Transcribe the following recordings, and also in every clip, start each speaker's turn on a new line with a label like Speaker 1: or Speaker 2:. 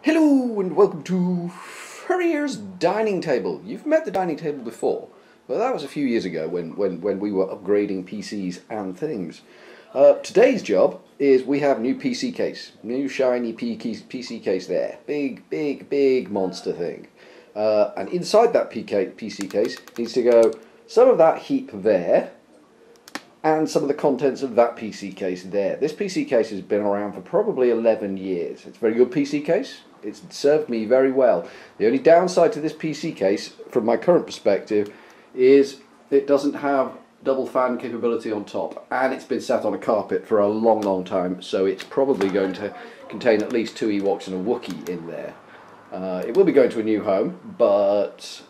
Speaker 1: Hello and welcome to FurryEars Dining Table. You've met the dining table before, but that was a few years ago when we were upgrading PCs and things. Today's job is we have a new PC case, new shiny PC case there, big monster thing. And inside that PC case needs to go some of that heap there, and some of the contents of that PC case there. This PC case has been around for probably 11 years. It's a very good PC case. It's served me very well. The only downside to this PC case, from my current perspective, is it doesn't have double fan capability on top, and it's been sat on a carpet for a long time, so it's probably going to contain at least 2 Ewoks and a Wookiee in there. It will be going to a new home, but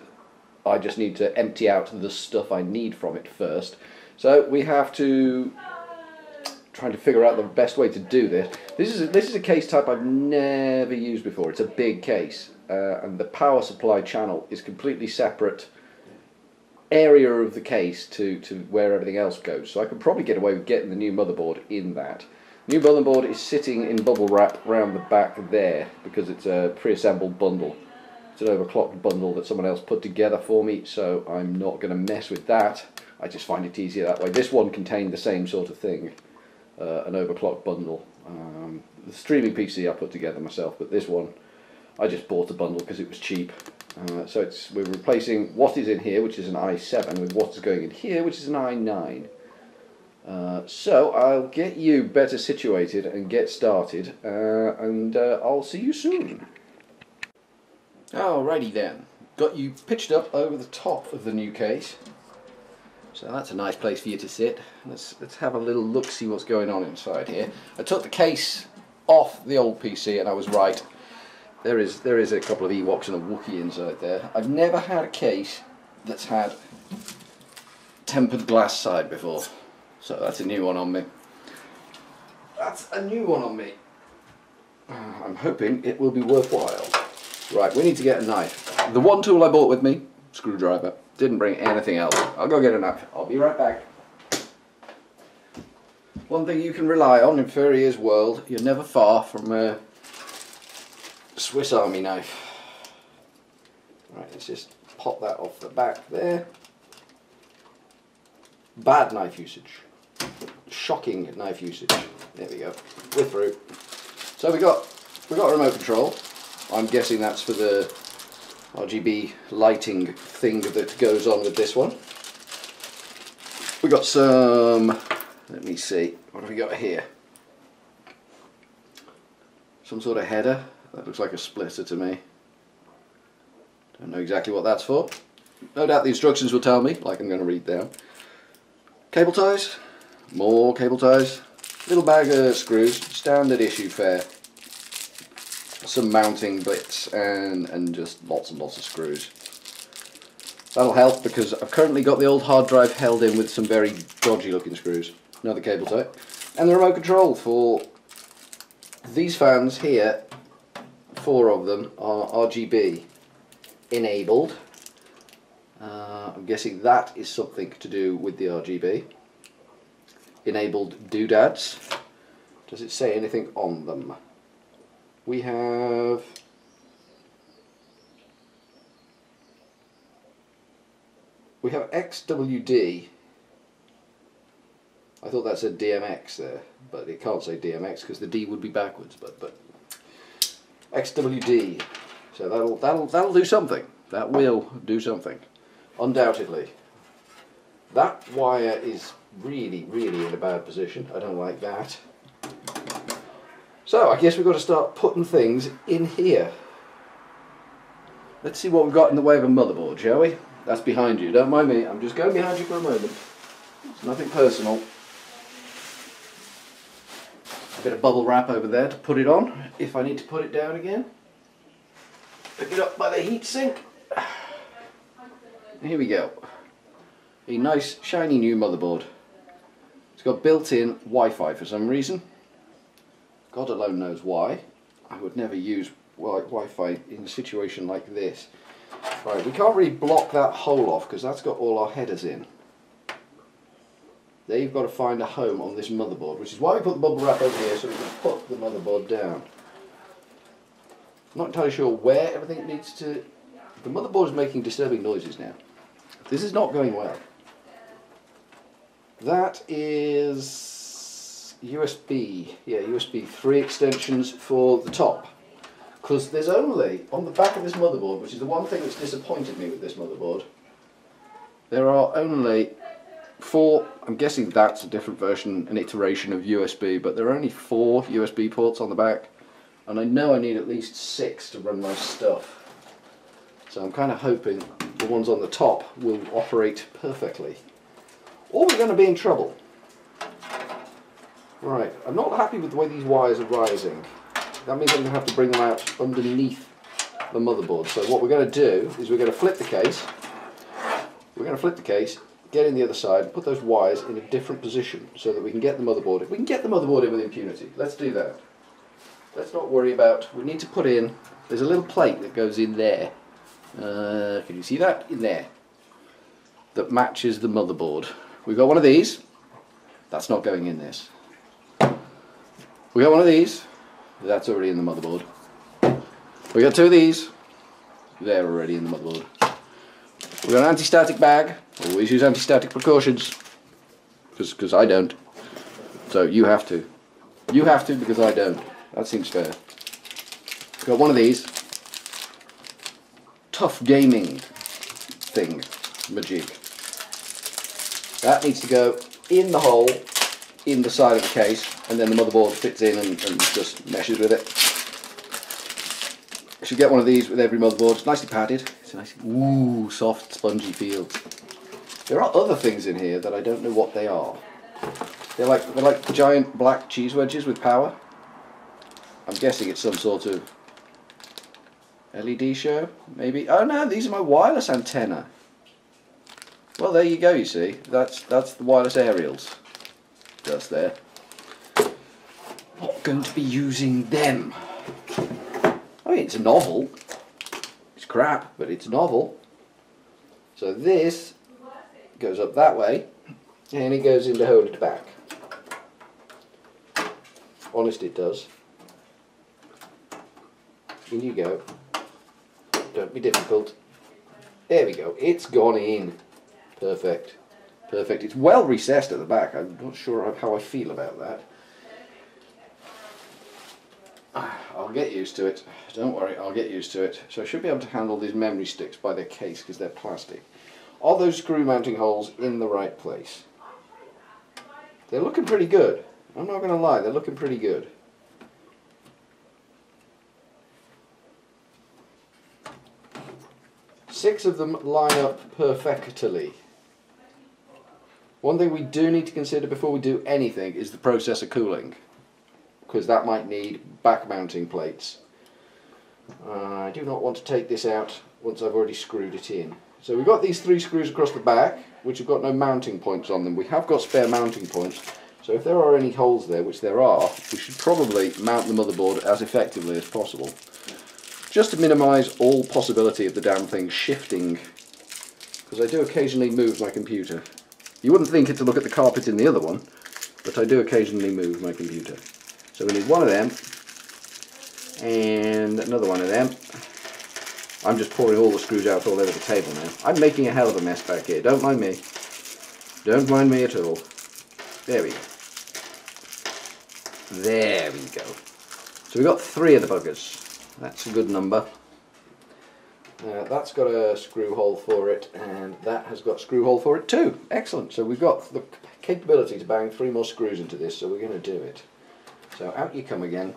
Speaker 1: I just need to empty out the stuff I need from it first. So we have to try to figure out the best way to do this. This is a case type I've never used before. It's a big case, and the power supply channel is completely separate area of the case to where everything else goes. So I could probably get away with getting the new motherboard in that. New motherboard is sitting in bubble wrap around the back there because it's a pre-assembled bundle. It's an overclocked bundle that someone else put together for me, so I'm not going to mess with that. I just find it easier that way. This one contained the same sort of thing, an overclocked bundle. The streaming PC I put together myself, but this one I just bought a bundle because it was cheap. So we're replacing what is in here, which is an i7, with what is going in here, which is an i9. So I'll get you better situated and get started, and I'll see you soon. Alrighty then, got you pitched up over the top of the new case. So that's a nice place for you to sit. Let's have a little look, see what's going on inside here. I took the case off the old PC and I was right. There is a couple of Ewoks and a Wookiee inside there. I've never had a case that's had tempered glass side before. So that's a new one on me. That's a new one on me. I'm hoping it will be worthwhile. Right, we need to get a knife. The one tool I bought with me, screwdriver. Didn't bring anything else. I'll go get a knife. I'll be right back. One thing you can rely on in FurryEars world, you're never far from a Swiss Army knife. Right, let's just pop that off the back there. Bad knife usage. Shocking knife usage. There we go. We're through. So we got a remote control. I'm guessing that's for the RGB lighting thing that goes on with this one. We got some, let me see, what have we got here? Some sort of header. That looks like a splitter to me. Don't know exactly what that's for. No doubt the instructions will tell me, like I'm going to read down. Cable ties, more cable ties, little bag of screws, standard issue fare. Some mounting bits and just lots and lots of screws. That'll help because I've currently got the old hard drive held in with some very dodgy looking screws. Another cable tie. And the remote control for these fans here, 4 of them are RGB enabled. I'm guessing that is something to do with the RGB. Enabled doodads. Does it say anything on them? We have XWD. I thought that said DMX there, but it can't say DMX because the D would be backwards. But XWD. So that'll do something. That will do something, undoubtedly. That wire is really in a bad position. I don't like that. So I guess we've got to start putting things in here. Let's see what we've got in the way of a motherboard, shall we? That's behind you, don't mind me. I'm just going behind you for a moment. It's nothing personal. A bit of bubble wrap over there to put it on, if I need to put it down again. Pick it up by the heatsink. Here we go. A nice shiny new motherboard. It's got built-in Wi-Fi for some reason. God alone knows why. I would never use Wi-Fi in a situation like this. Right, we can't really block that hole off because that's got all our headers in. There you've got to find a home on this motherboard, which is why we put the bubble wrap over here so we can put the motherboard down. Not entirely sure where everything needs to... The motherboard is making disturbing noises now. This is not going well. That is USB. Yeah, USB 3 extensions for the top. Because there's only, on the back of this motherboard, which is the one thing that's disappointed me with this motherboard, there are only 4, I'm guessing that's a different version, an iteration of USB, but there are only 4 USB ports on the back, and I know I need at least 6 to run my stuff. So I'm kind of hoping the ones on the top will operate perfectly. Or we're going to be in trouble. Right, I'm not happy with the way these wires are rising. That means I'm going to have to bring them out underneath the motherboard. So what we're going to do is we're going to flip the case. We're going to flip the case, get in the other side, put those wires in a different position so that we can get the motherboard. We can get the motherboard in with impunity. Let's do that. Let's not worry about. We need to put in. There's a little plate that goes in there. Can you see that? In there. That matches the motherboard. We've got one of these. That's not going in this. We got one of these. That's already in the motherboard. We got 2 of these. They're already in the motherboard. We got an anti-static bag. Always use anti-static precautions. Because I don't. So you have to. You have to because I don't. That seems fair. We got one of these. Tough gaming thing. Majig. That needs to go in the hole in the side of the case, and then the motherboard fits in and just meshes with it. You should get one of these with every motherboard. It's nicely padded. It's a nice, ooh, soft, spongy feel. There are other things in here that I don't know what they are. They're like giant black cheese wedges with power. I'm guessing it's some sort of LED show, maybe. Oh no, these are my wireless antenna. Well, there you go. You see, that's the wireless aerials. Just there. Not going to be using them. I mean, it's a novel. It's crap, but it's a novel. So this goes up that way, and it goes in to hold it back. Honest, it does. In you go. Don't be difficult. There we go. It's gone in. Perfect. Perfect. It's well recessed at the back. I'm not sure how I feel about that. I'll get used to it. Don't worry, I'll get used to it. So I should be able to handle these memory sticks by their case because they're plastic. Are those screw mounting holes in the right place? They're looking pretty good. I'm not going to lie, they're looking pretty good. Six of them line up perfectly. One thing we do need to consider before we do anything is the processor cooling, because that might need back mounting plates. I do not want to take this out once I've already screwed it in. So we've got these 3 screws across the back, which have got no mounting points on them. We have got spare mounting points, so if there are any holes there, which there are, we should probably mount the motherboard as effectively as possible, just to minimise all possibility of the damn thing shifting, because I do occasionally move my computer. You wouldn't think it to look at the carpet in the other one, but I do occasionally move my computer. So we need one of them, and another one of them. I'm just pouring all the screws out all over the table now. I'm making a hell of a mess back here, don't mind me. Don't mind me at all. There we go. There we go. So we've got 3 of the buggers. That's a good number. That's got a screw hole for it, and that has got a screw hole for it too. Excellent. So we've got the capability to bang 3 more screws into this, so we're going to do it. So out you come again,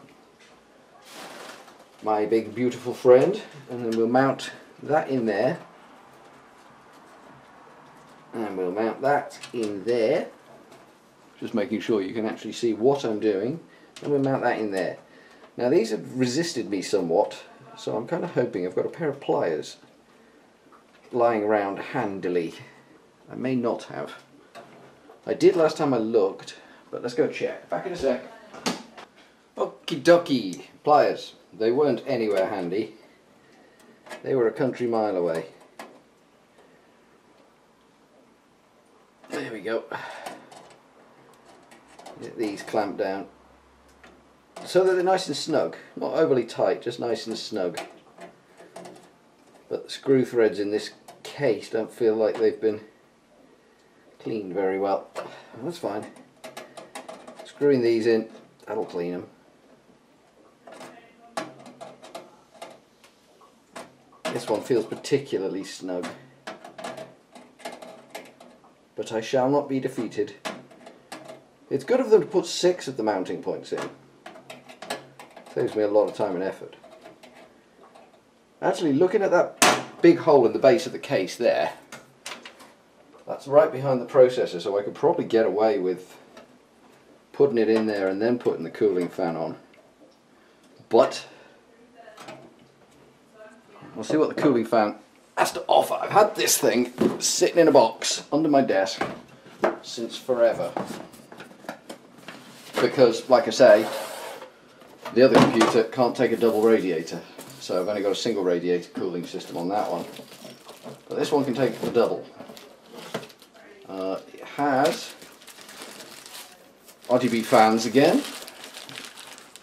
Speaker 1: my big beautiful friend, and then we'll mount that in there, and we'll mount that in there, just making sure you can actually see what I'm doing, and we'll mount that in there. Now these have resisted me somewhat, so I'm kind of hoping I've got a pair of pliers lying around handily. I may not have. I did last time I looked, but let's go check. Back in a sec. Okie dokie. Pliers. They weren't anywhere handy. They were a country mile away. There we go. Get these clamped down. so that they're nice and snug, not overly tight, just nice and snug. But the screw threads in this case don't feel like they've been cleaned very well. That's fine. Screwing these in, that'll clean them. This one feels particularly snug. But I shall not be defeated. It's good of them to put 6 of the mounting points in. Saves me a lot of time and effort. Actually, looking at that big hole in the base of the case there, that's right behind the processor, so I could probably get away with putting it in there and then putting the cooling fan on. But we'll see what the cooling fan has to offer. I've had this thing sitting in a box under my desk since forever. Because, like I say, the other computer can't take a double radiator. So I've only got a single radiator cooling system on that one. But this one can take the double. It has RGB fans again.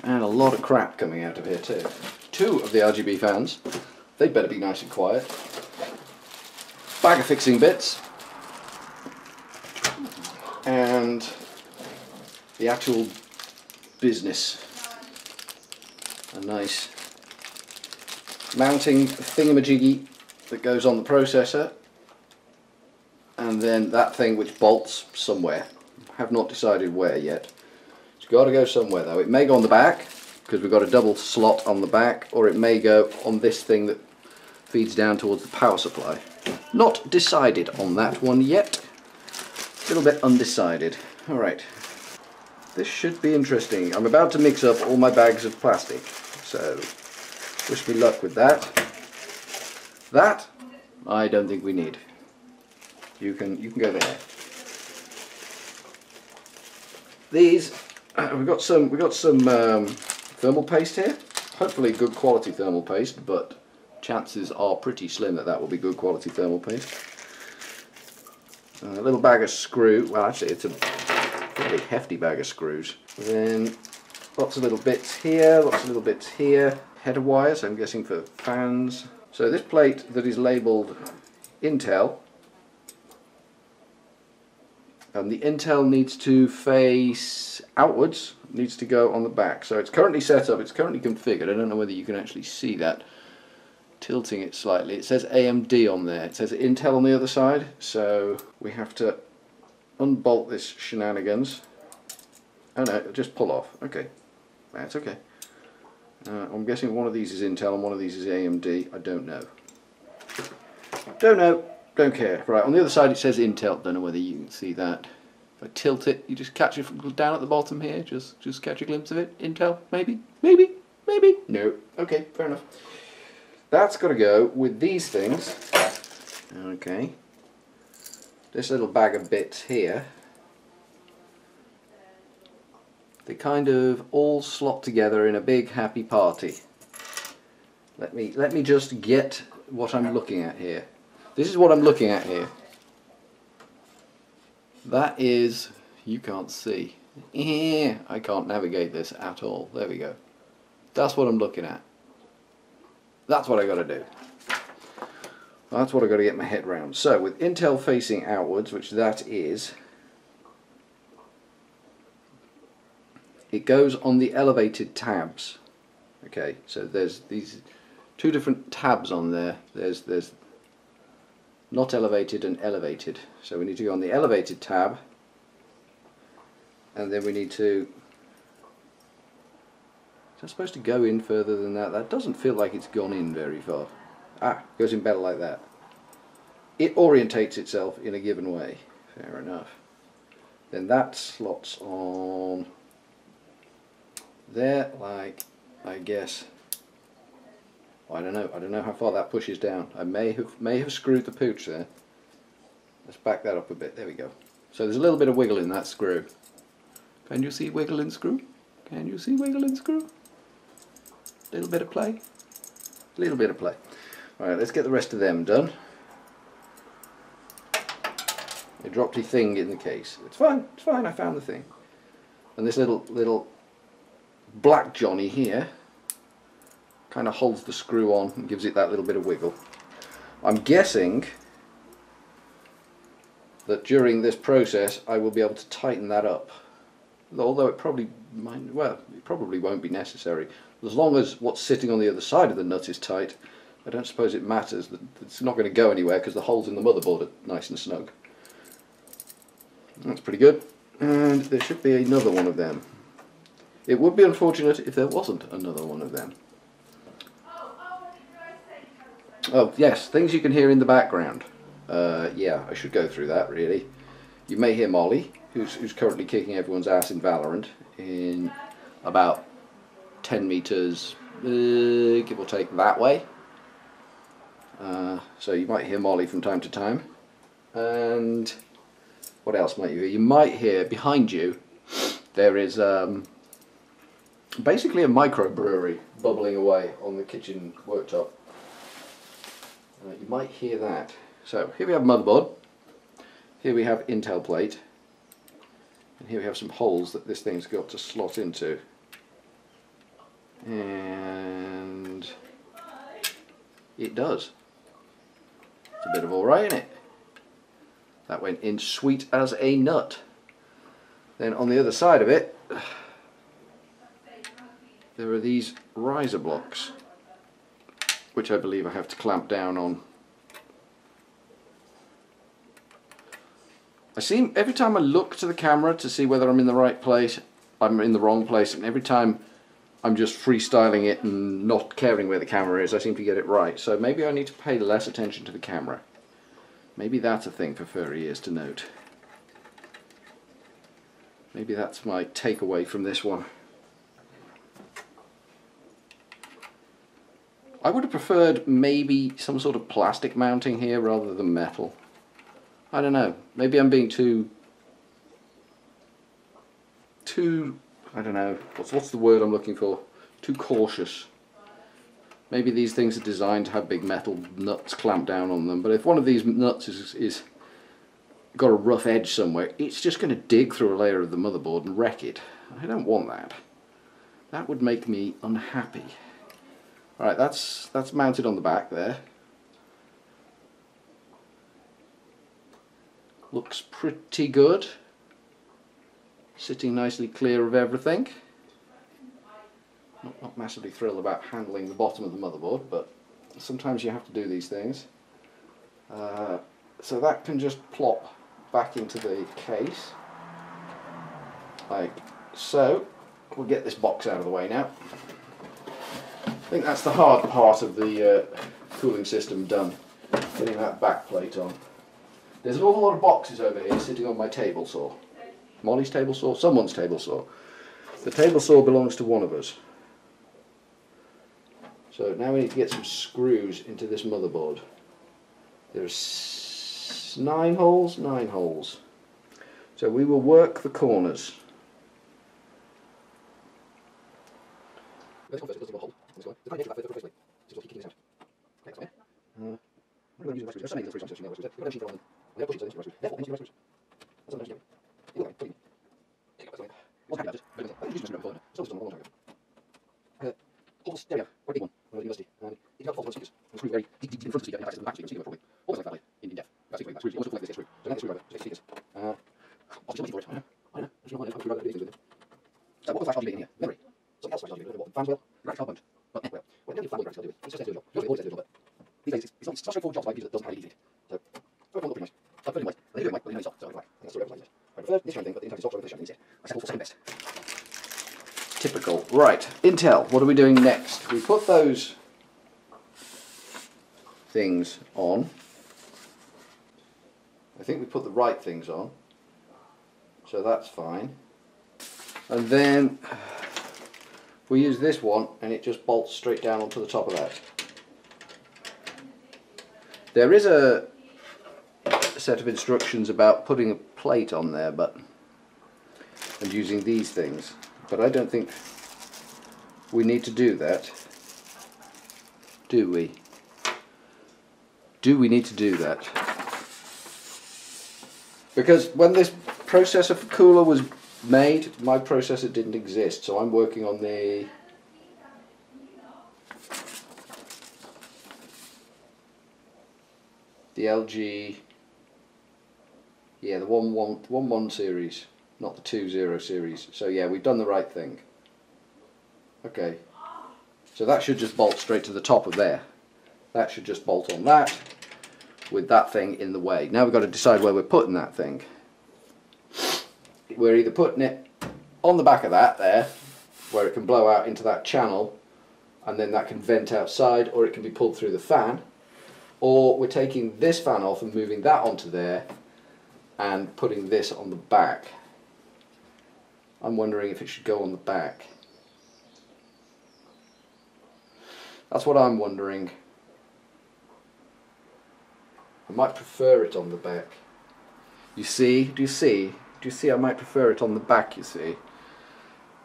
Speaker 1: And a lot of crap coming out of here too. 2 of the RGB fans. They'd better be nice and quiet. Bag of fixing bits. And the actual business. A nice mounting thingamajiggy that goes on the processor, and then that thing which bolts somewhere. Have not decided where yet. It's got to go somewhere though. It may go on the back because we've got a double slot on the back, or it may go on this thing that feeds down towards the power supply. Not decided on that one yet. A little bit undecided. Alright. This should be interesting. I'm about to mix up all my bags of plastic, so wish me luck with that. That I don't think we need. You can go there. These we've got some thermal paste here. Hopefully good quality thermal paste, but chances are pretty slim that will be good quality thermal paste. A little bag of screw. Well, actually, it's a pretty hefty bag of screws. Then lots of little bits here, lots of little bits here. Header wires, I'm guessing for fans. So this plate that is labelled Intel, the Intel needs to face outwards, needs to go on the back. So it's currently set up, it's currently configured. I don't know whether you can actually see that. Tilting it slightly. It says AMD on there. It says Intel on the other side. So we have to unbolt this shenanigans. Oh no, just pull off. Okay, that's okay. I'm guessing one of these is Intel and one of these is AMD. I don't know. Don't know. Don't care. Right, on the other side it says Intel. Don't know whether you can see that. If I tilt it, you just catch it from down at the bottom here. Just catch a glimpse of it. Intel, maybe, maybe, maybe. No. Okay, fair enough. That's got to go with these things. Okay. This little bag of bits here. They kind of all slot together in a big happy party. Let me just get what I'm looking at here. This is what I'm looking at here. That is, you can't see. I can't navigate this at all. There we go. That's what I'm looking at. That's what I got to do. That's what I got to get my head round. So with Intel facing outwards, which that is, it goes on the elevated tabs. Okay, so there's these 2 different tabs on there. There's not elevated and elevated. So we need to go on the elevated tab, and then we need to. Is that supposed to go in further than that? That doesn't feel like it's gone in very far. Ah, goes in better like that. It orientates itself in a given way. Fair enough. Then that slots on there, like, I guess, I don't know how far that pushes down. I may have screwed the pooch there. Let's back that up a bit. There we go. So there's a little bit of wiggle in that screw. Can you see wiggle in screw? Can you see wiggle in screw? Little bit of play. Little bit of play. Alright, let's get the rest of them done. I dropped the thing in the case. It's fine, I found the thing. And this little black Johnny here kind of holds the screw on and gives it that little bit of wiggle. I'm guessing that during this process I will be able to tighten that up, although it probably might, well, it probably won't be necessary. As long as what's sitting on the other side of the nut is tight, I don't suppose it matters. It's not going to go anywhere because the holes in the motherboard are nice and snug. That's pretty good. And there should be another one of them. It would be unfortunate if there wasn't another one of them. Oh yes, things you can hear in the background. Yeah, I should go through that really. You may hear Molly, who's currently kicking everyone's ass in Valorant, in about 10 meters, give or take, that way. So you might hear Molly from time to time. And what else might you hear? You might hear behind you there is basically a microbrewery bubbling away on the kitchen worktop. You might hear that. So here we have motherboard, here we have Intel plate, and here we have some holes that this thing's got to slot into. And it does. It's a bit of alright, isn't it? That went in sweet as a nut. Then on the other side of it, there are these riser blocks, which I believe I have to clamp down on. I seem, every time I look to the camera to see whether I'm in the right place, I'm in the wrong place, and every time I'm just freestyling it and not caring where the camera is, I seem to get it right. So maybe I need to pay less attention to the camera. Maybe that's a thing for FurryEars to note. Maybe that's my takeaway from this one. I would have preferred maybe some sort of plastic mounting here rather than metal. I don't know. Maybe I'm being too I don't know. What's the word I'm looking for? Too cautious. Maybe these things are designed to have big metal nuts clamped down on them, but if one of these nuts is got a rough edge somewhere, it's just going to dig through a layer of the motherboard and wreck it. I don't want that. That would make me unhappy. Alright, that's mounted on the back there. Looks pretty good. Sitting nicely clear of everything. Not massively thrilled about handling the bottom of the motherboard, but sometimes you have to do these things. So that can just plop back into the case, like so. We'll get this box out of the way now. I think that's the hard part of the cooling system done, getting that back plate on. There's an awful lot of boxes over here sitting on my table saw. Molly's table saw, someone's table saw. The table saw belongs to one of us. So now we need to get some screws into this motherboard. There's 9 holes, 9 holes. So we will work the corners. Let's go first, let's do a hole. Let's go. The tiny edge of that first, this is what's kicking this out. Okay, that's fine. I'm going to use the screws. There's so many little screws, I'm going to push it on. I'm going to push it so therefore, into the screws. That's what I'm going to do. Either way, put it in. There you go, that's fine. Wasn't happy about it, but I think used my screw before. Still this one a long time ago. Holes, there we go, quite a big one, when I was at university. And it's got 4 speakers. And the screw very deep in front of the speaker, and access to the back, so you can see it properly. Almost like that, like, in depth. That's it, screws. You almost like this screw. So now the screwdriver, so take the speakers. I'll just wait for it. I know. I'm screwdriver, I do things with it. So what the flash RGB in here? Memory. Something else flash RGB, fans wheel, graphics card bump. But well, when you have a fan wheel graphics card, do it. It's just a job. It's always a job, but these days it's not straightforward jobs, like it doesn't have any easy. So, it's pretty nice. I put it in white. They do it in white, but they know it's soft, so I think that's the way I prefer this kind of thing, but the Intel is soft, so this kind of thing instead. I settle for second best. Typical. Right, Intel, what are we doing next? We put those things on. I think we put the right things on, so that's fine. And then we use this one and it just bolts straight down onto the top of that. There is a set of instructions about putting a plate on there and using these things, but I don't think we need to do that, do we? Do we need to do that? Because when this processor cooler was made, my processor didn't exist, so I'm working on the LG, yeah, the 1.1 series, not the 2.0 series. So yeah, we've done the right thing. Okay, so that should just bolt straight to the top of there. That should just bolt on that, with that thing in the way. Now we've got to decide where we're putting that thing. We're either putting it on the back of that there, where it can blow out into that channel, and then that can vent outside, or it can be pulled through the fan, or we're taking this fan off and moving that onto there, and putting this on the back. I'm wondering if it should go on the back. That's what I'm wondering. I might prefer it on the back. You see? Do you see? Do you see? I might prefer it on the back, you see.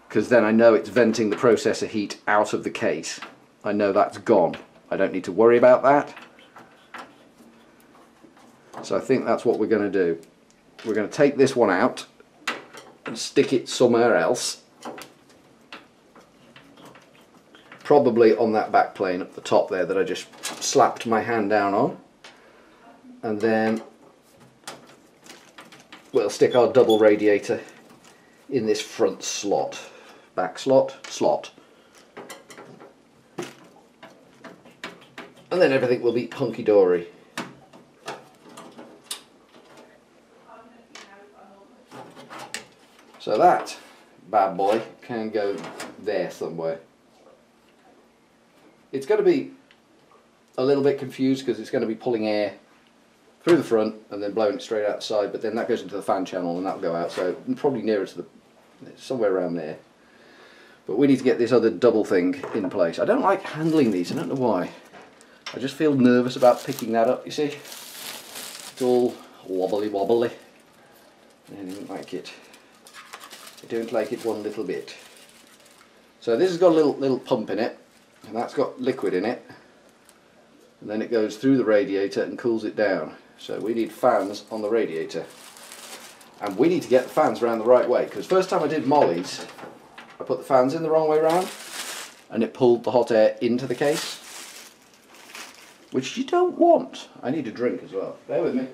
Speaker 1: Because then I know it's venting the processor heat out of the case. I know that's gone. I don't need to worry about that. So I think that's what we're going to do. We're going to take this one out and stick it somewhere else. Probably on that back plane at the top there that I just slapped my hand down on. And then we'll stick our double radiator in this front slot. Back slot, slot. And then everything will be hunky-dory. So that bad boy can go there somewhere. It's going to be a little bit confused because it's going to be pulling air through the front and then blowing it straight outside, but then that goes into the fan channel and that'll go out, so probably nearer to the, somewhere around there. But we need to get this other double thing in place. I don't like handling these, I don't know why. I just feel nervous about picking that up, you see. It's all wobbly wobbly. I don't like it. I don't like it one little bit. So this has got a little pump in it, and that's got liquid in it. And then it goes through the radiator and cools it down. So we need fans on the radiator. And we need to get the fans around the right way, because first time I did Molly's, I put the fans in the wrong way around, and it pulled the hot air into the case, which you don't want. I need a drink as well. Bear with me.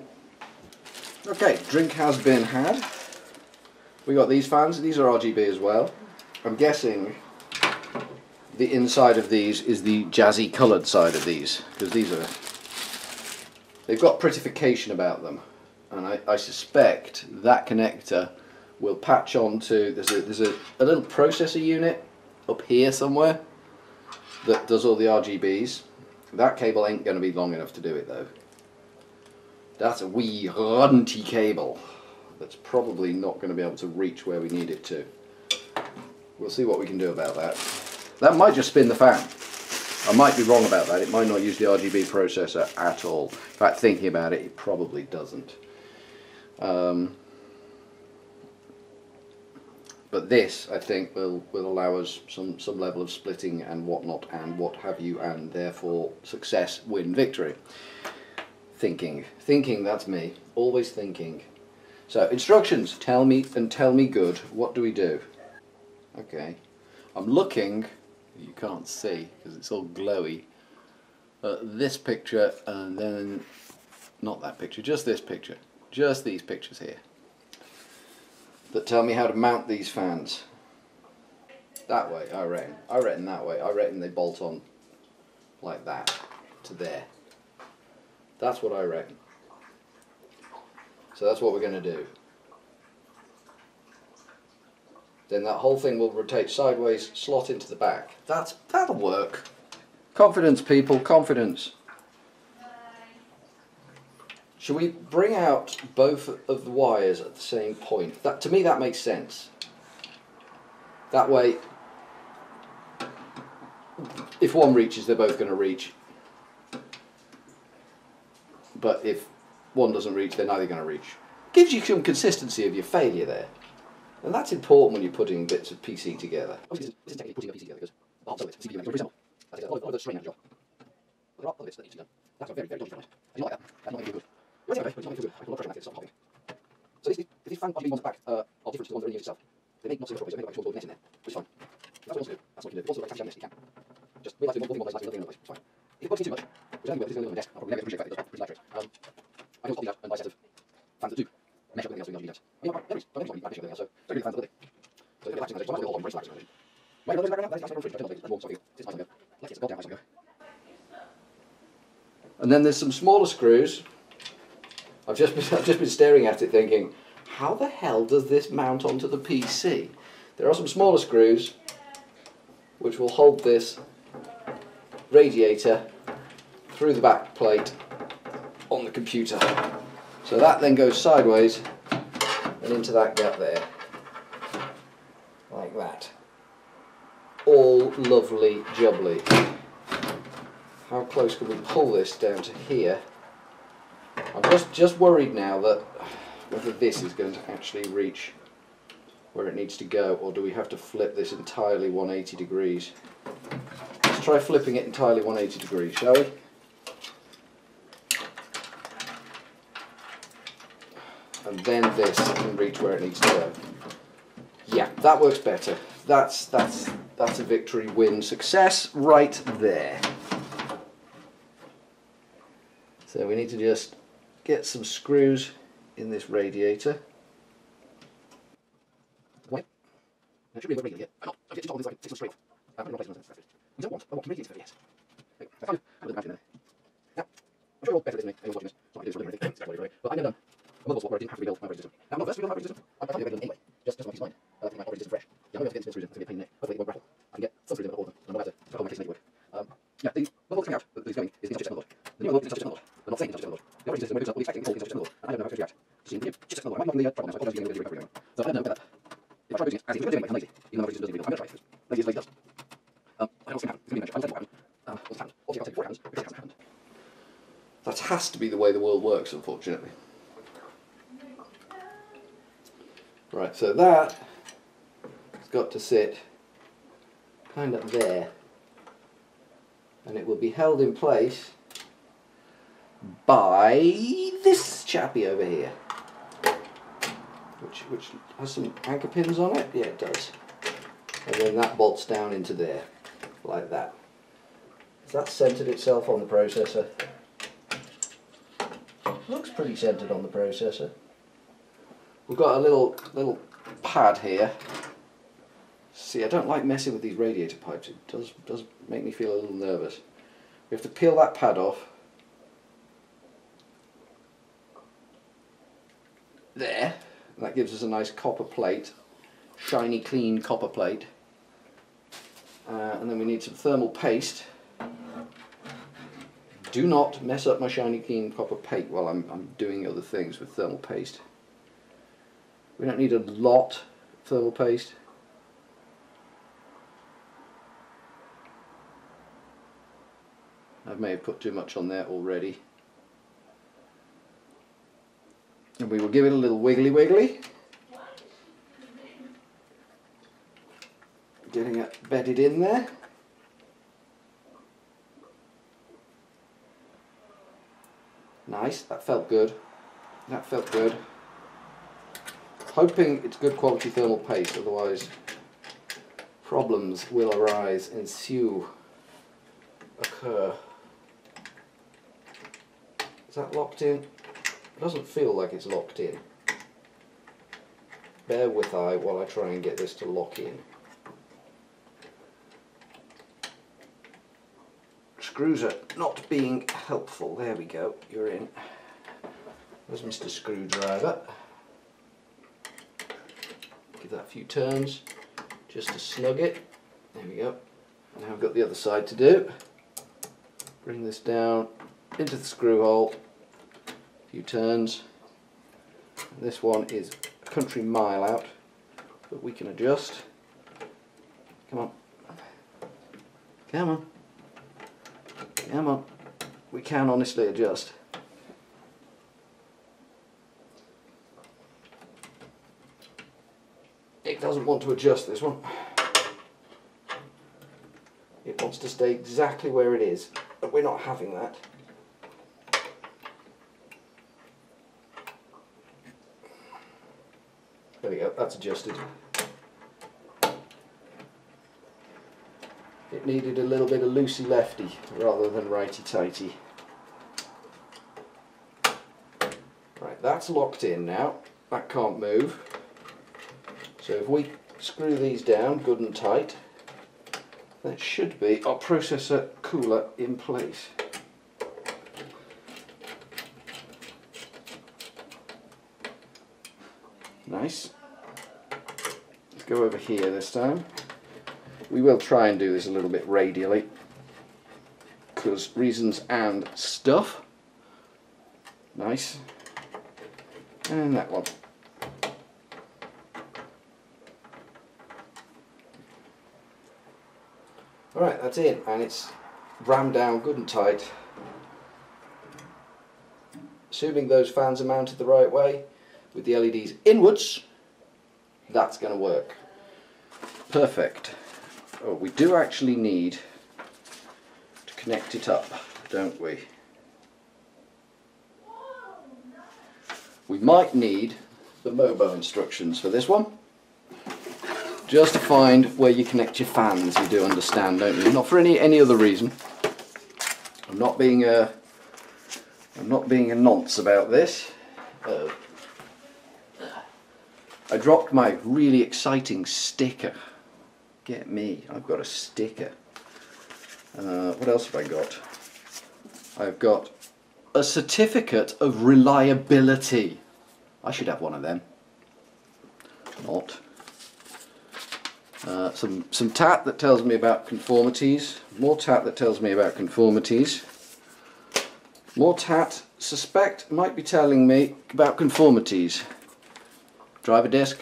Speaker 1: Okay, drink has been had. We got these fans. These are RGB as well. I'm guessing the inside of these is the jazzy coloured side of these, because these are, they've got prettification about them, and I suspect that connector will patch onto, there's a little processor unit up here somewhere that does all the RGBs. That cable ain't going to be long enough to do it though. That's a wee runty cable that's probably not going to be able to reach where we need it to. We'll see what we can do about that. That might just spin the fan. I might be wrong about that. It might not use the RGB processor at all. In fact, thinking about it, it probably doesn't. But this, I think, will allow us some level of splitting and whatnot and what have you, and therefore success, win, victory. Thinking, that's me. Always thinking. So, instructions. Tell me and tell me good. What do we do? Okay. I'm looking, you can't see because it's all glowy, this picture, and then, not that picture, just this picture. Just these pictures here that tell me how to mount these fans. That way, I reckon. I reckon that way. I reckon they bolt on like that to there. That's what I reckon. So that's what we're going to do. Then that whole thing will rotate sideways, slot into the back. That'll work. Confidence, people, confidence. Should we bring out both of the wires at the same point? That, to me, that makes sense. That way, if one reaches, they're both going to reach. But if one doesn't reach, they're neither going to reach. Gives you some consistency of your failure there. And that's important when you're putting bits of PC together. This is technically putting a PC together, because the whole CPU makes it that's a lot of strain out of the job. There are other bits that need to be done. That's a very, very dodgy from it. I do not like that. That's not making me feel good. But anyway, it's not making me feel good. I put a lot of pressure on that, so it's not popping. So if these fan RGB ones at the back are different to the ones that are in use itself. they may not see the so maybe like a small net in there, which is fine. That's what you want to do. That's what you can do. Also, like a yes, you can. Just realise doing one thing one place, like another thing another place. It's fine. If it bugs you too much, which I think this is going to be on my desk, I'll probably never appreciate that. It's pretty lightweight. I can pop these out and buy a set of fans that do mesh up with everything else doing else. I mean, there is, but I think it's not really everything else, so it's really the fans that do it. So it's going to be latching, so it's a little brace latching. Wait, no, there's a background. That's not free. I don't know. It's warm, so it's nice. Let's get some goddamn ice. And then there's some smaller screws. I've just been staring at it thinking, how the hell does this mount onto the PC? There are some smaller screws which will hold this radiator through the back plate on the computer. So that then goes sideways and into that gap there. Like that. All lovely jubbly. How close can we pull this down to here? I'm just worried now that whether this is going to actually reach where it needs to go, or do we have to flip this entirely 180 degrees? Let's try flipping it entirely 180 degrees, shall we? And then this can reach where it needs to go. Yeah, that works better. That's a victory, win, success right there. So we need to just get some screws in this radiator. Wait. It should be a radiator here. I'm not. I'm getting too tall on this, like 6 months straight. I'm going to replace it. We don't want. I want radiators for yes. Okay. I found a little in there. Now, I'm sure you're all better at this than me. Anyone's watching this. So I can do this for a living. But I've never done a motherboard swap where I didn't have to rebuild my operating system. Now, I'm not versed to rebuild my operating system. I'm trying to rebuild them anyway. Just for my peace of mind. I like to keep my operating system fresh. Yeah, I'm going to get this screws in. It's going to be a pain in the neck. Hopefully it won't rattle. I can get some screws in, but all of them. And I'm not allowed to hold my case and make it work. Yeah, the motherboard coming out that is going is not just motherboard. The new motherboard is not just motherboard. They're not saying it's not just motherboard. The operating system we're doing, we're expecting is not just motherboard. And I don't know how to react. Just seeing the new, just motherboard. I might not be the problem now, so I don't know if you're going to do it. So I don't know better. If I try using it as it was doing it, I'm lazy. Even though my operating system doesn't rebuild. I'm going to try it. Lazy is lazy does. I don't see how it's going to be mentioned. I'm going to what's the hand? Obviously I'll take 4 hands, which has a hand. That has to be the way the world works, unfortunately. Right, so that has got to sit kind of there, and it will be held in place by this chappy over here, which has some anchor pins on it. Yeah, it does. And then that bolts down into there, like that. Has that centered itself on the processor? Looks pretty centered on the processor. We've got a little pad here. See, I don't like messing with these radiator pipes. It does make me feel a little nervous. We have to peel that pad off. There. And that gives us a nice copper plate. Shiny, clean copper plate. And then we need some thermal paste. Do not mess up my shiny, clean copper plate while I'm doing other things with thermal paste. We don't need a lot of thermal paste. I may have put too much on there already. And we will give it a little wiggly wiggly. Getting it bedded in there. Nice, that felt good. That felt good. Hoping it's good quality thermal paste, otherwise problems will arise, ensue, occur. Is that locked in? It doesn't feel like it's locked in. Bear with I while I try and get this to lock in. Screws are not being helpful. There we go, you're in. There's Mr. Screwdriver. Give that a few turns just to snug it. There we go. Now I've got the other side to do. Bring this down into the screw hole. A few turns. And this one is a country mile out, but we can adjust. Come on. Come on. Come on. We can honestly adjust. It doesn't want to adjust, this one. It wants to stay exactly where it is, but we're not having that. There we go, that's adjusted. it needed a little bit of loosey-lefty rather than righty-tighty. Right, that's locked in now. That can't move. So if we screw these down good and tight, that should be our processor cooler in place. Nice. Let's go over here this time. We will try and do this a little bit radially, because reasons and stuff. Nice. And that one. Alright, that's in, and it's rammed down good and tight. Assuming those fans are mounted the right way, with the LEDs inwards, that's going to work. Perfect. Oh, we do actually need to connect it up, don't we? We might need the Mobo instructions for this one. Just to find where you connect your fans, you do understand, don't you? Not for any other reason. I'm not being a nonce about this. I dropped my really exciting sticker. Get me, I've got a sticker. What else have I got? I've got a certificate of reliability. I should have one of them. Not. Some tat that tells me about conformities. More tat that tells me about conformities. More tat, suspect, might be telling me about conformities. Driver disc.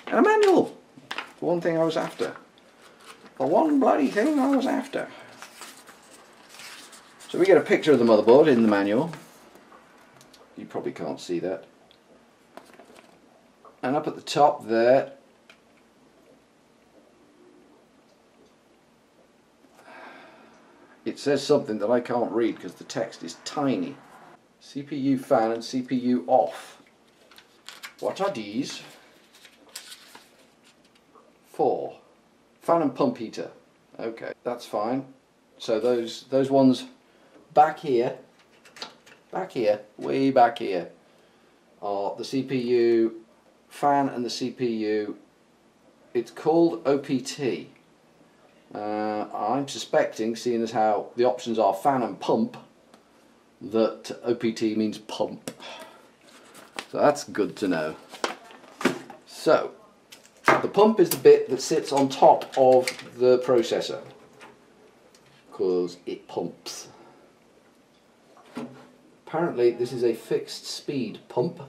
Speaker 1: And a manual. For one thing I was after. For one bloody thing I was after. So we get a picture of the motherboard in the manual. You probably can't see that. And up at the top there, it says something that I can't read because the text is tiny. CPU fan and CPU off. What are these? 4. Fan and pump heater. Okay, that's fine. So those ones back here, way back here, are the CPU fan and the CPU. It's called OPT. I'm suspecting, seeing as how the options are fan and pump, that OPT means pump. So that's good to know. So, the pump is the bit that sits on top of the processor, because it pumps. Apparently this is a fixed speed pump,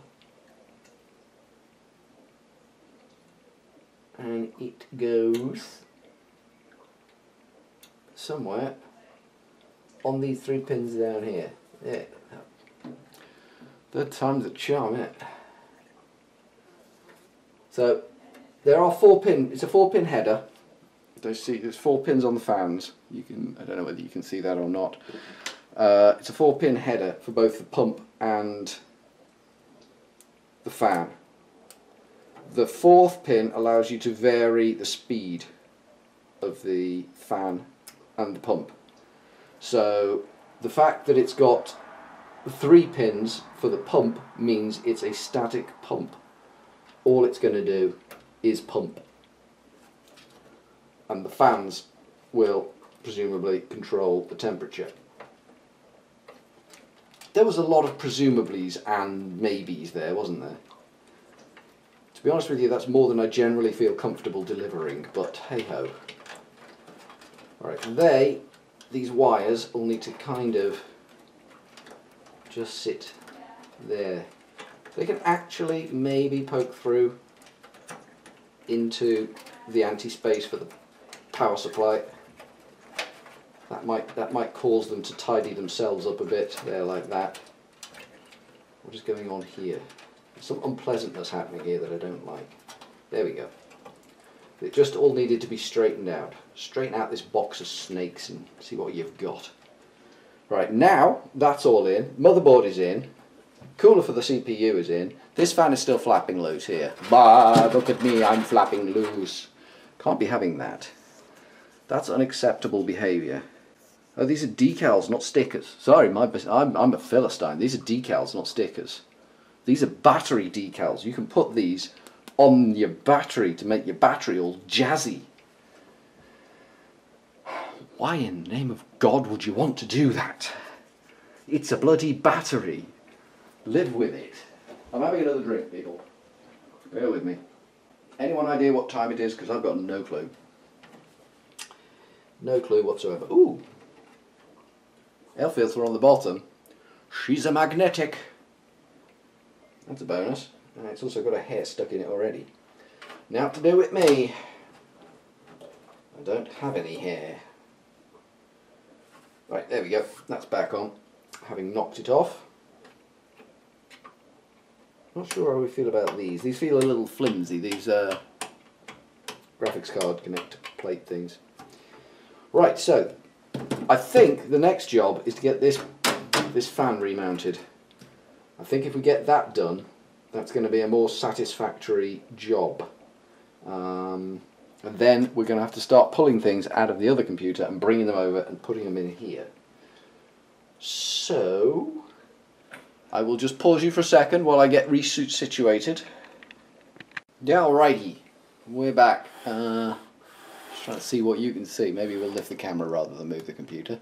Speaker 1: and it goes somewhere on these 3 pins down here. There. Third time's the charm, isn't it? So there are 4 pin. It's a 4-pin header. There's 4 pins on the fans. You can. I don't know whether you can see that or not. It's a 4-pin header for both the pump and the fan. The 4th pin allows you to vary the speed of the fan and the pump. So the fact that it's got 3 pins for the pump means it's a static pump. All it's going to do is pump, and the fans will presumably control the temperature. There was a lot of presumablies and maybes there, wasn't there? To be honest with you, that's more than I generally feel comfortable delivering, but hey ho. Alright, these wires will need to kind of just sit there. They can actually maybe poke through into the anti-space for the power supply. That might cause them to tidy themselves up a bit there, like that. What is going on here? There's some unpleasantness happening here that I don't like. There we go. It just all needed to be straightened out. Straighten out this box of snakes and see what you've got. Right, now that's all in. Motherboard is in. Cooler for the CPU is in. This fan is still flapping loose here. Bah, look at me, I'm flapping loose. Can't be having that. That's unacceptable behaviour. Oh, these are decals, not stickers. Sorry, I'm a Philistine. These are decals, not stickers. These are battery decals. You can put these on your battery to make your battery all jazzy. Why in the name of God would you want to do that? It's a bloody battery. Live with it. I'm having another drink, people. Bear with me. Anyone idea what time it is? Because I've got no clue. No clue whatsoever. Ooh. Air filter on the bottom. She's a magnetic. That's a bonus. And it's also got a hair stuck in it already. Now to do with me. I don't have any hair. Right, there we go. That's back on. Having knocked it off. Not sure how we feel about these. These feel a little flimsy. These graphics card connect plate things. Right, so I think the next job is to get this fan remounted. I think if we get that done, that's going to be a more satisfactory job. And then we're going to have to start pulling things out of the other computer and bringing them over and putting them in here. So I will just pause you for a second while I get situated. Yeah, alrighty, we're back. Just trying to see what you can see. Maybe we'll lift the camera rather than move the computer.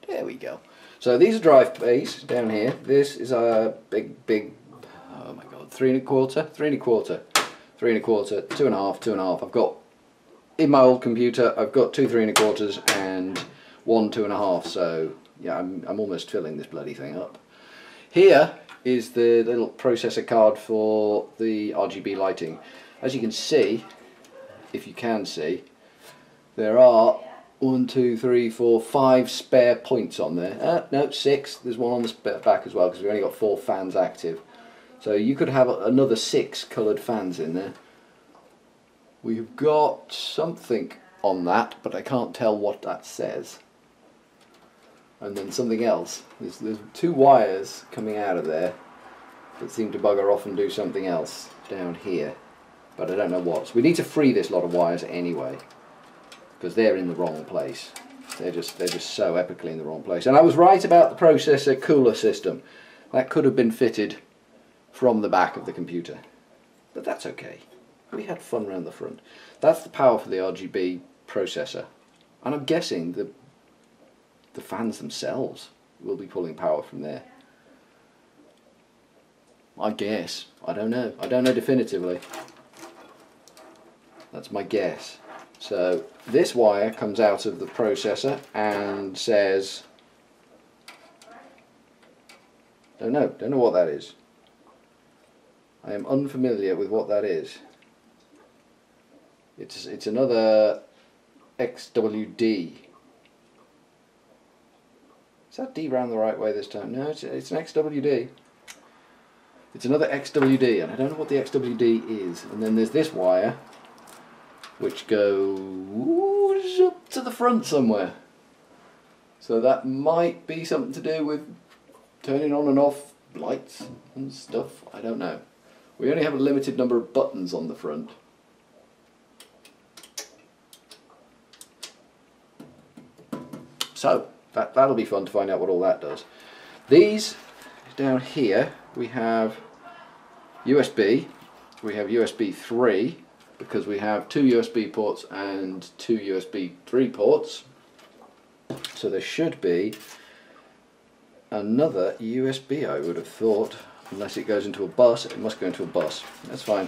Speaker 1: There we go. So these are drive bays down here. This is a big, oh my god, 3 1/4, 3 1/4, 3 1/4, 2 1/2, 2 1/2. I've got, in my old computer, I've got 2 3 1/4s and 1 2 1/2. So yeah, I'm almost filling this bloody thing up. Here is the little processor card for the RGB lighting. As you can see, if you can see, there are 1 2 3 4 5 spare points on there. No, 6. There's one on the back as well because we've only got 4 fans active. So you could have another 6 coloured fans in there. We've got something on that, but I can't tell what that says. And then something else. There's 2 wires coming out of there that seem to bugger off and do something else down here, but I don't know what. So we need to free this lot of wires anyway, because they're in the wrong place. They're just so epically in the wrong place. And I was right about the processor cooler system. That could have been fitted from the back of the computer, but that's okay. We had fun around the front. That's the power for the RGB processor, and I'm guessing the fans themselves will be pulling power from there. I guess. I don't know. I don't know definitively. That's my guess. So this wire comes out of the processor and says, don't know what that is. I am unfamiliar with what that is. It's another XWD. Is that D round the right way this time? No, it's an XWD. It's another XWD, and I don't know what the XWD is. And then there's this wire, which goes up to the front somewhere. So that might be something to do with turning on and off lights and stuff. I don't know. We only have a limited number of buttons on the front. So that'll be fun to find out what all that does. These down here we have USB. We have USB 3 because we have 2 USB ports and 2 USB 3 ports. So there should be another USB, I would have thought, unless it goes into a bus. It must go into a bus. That's fine.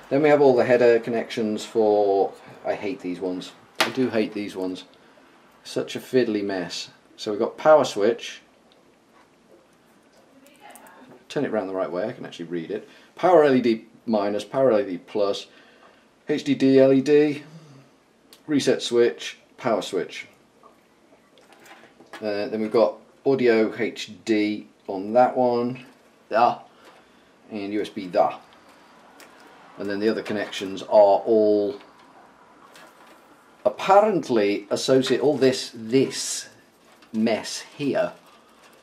Speaker 1: Then we have all the header connections for, I hate these ones. I do hate these ones. Such a fiddly mess. So we've got power switch. Turn it around the right way, I can actually read it. Power LED minus, power LED plus, HDD LED, reset switch, power switch. Then we've got audio HD on that one, and USB there. And then the other connections are all apparently associated. All this mess here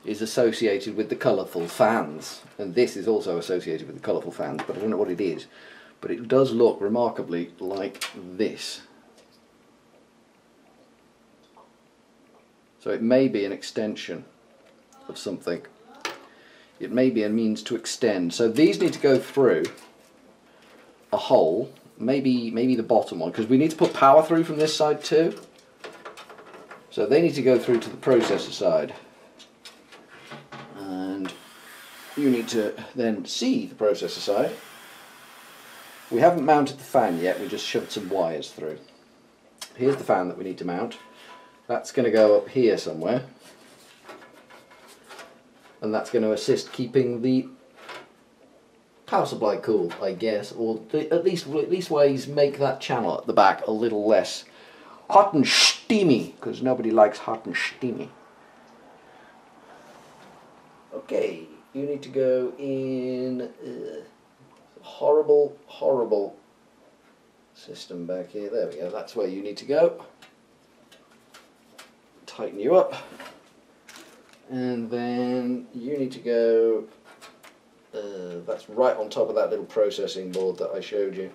Speaker 1: is associated with the colourful fans, and this is also associated with the colourful fans, but I don't know what it is. But it does look remarkably like this. So it may be an extension of something. It may be a means to extend. So these need to go through a hole, maybe the bottom one, because we need to put power through from this side too. So they need to go through to the processor side. And you need to then see the processor side. We haven't mounted the fan yet, we just shoved some wires through. Here's the fan that we need to mount. That's going to go up here somewhere. And that's going to assist keeping the power supply cool, I guess, or at least ways make that channel at the back a little less hot and steamy, because nobody likes hot and steamy. Okay, you need to go in horrible system back here. There we go, that's where you need to go. Tighten you up. And then you need to go, that's right on top of that little processing board that I showed you.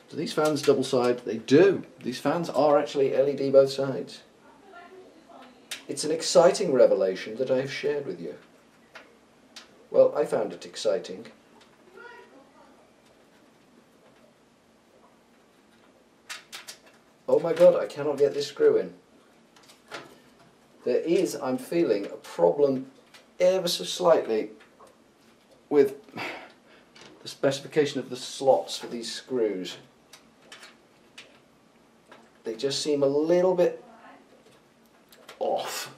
Speaker 1: Do these fans double side? They do. These fans are actually LED both sides. It's an exciting revelation that I have shared with you. Well, I found it exciting. Oh my god, I cannot get this screw in. There is, I'm feeling, a problem ever so slightly with the specification of the slots for these screws. They just seem a little bit off.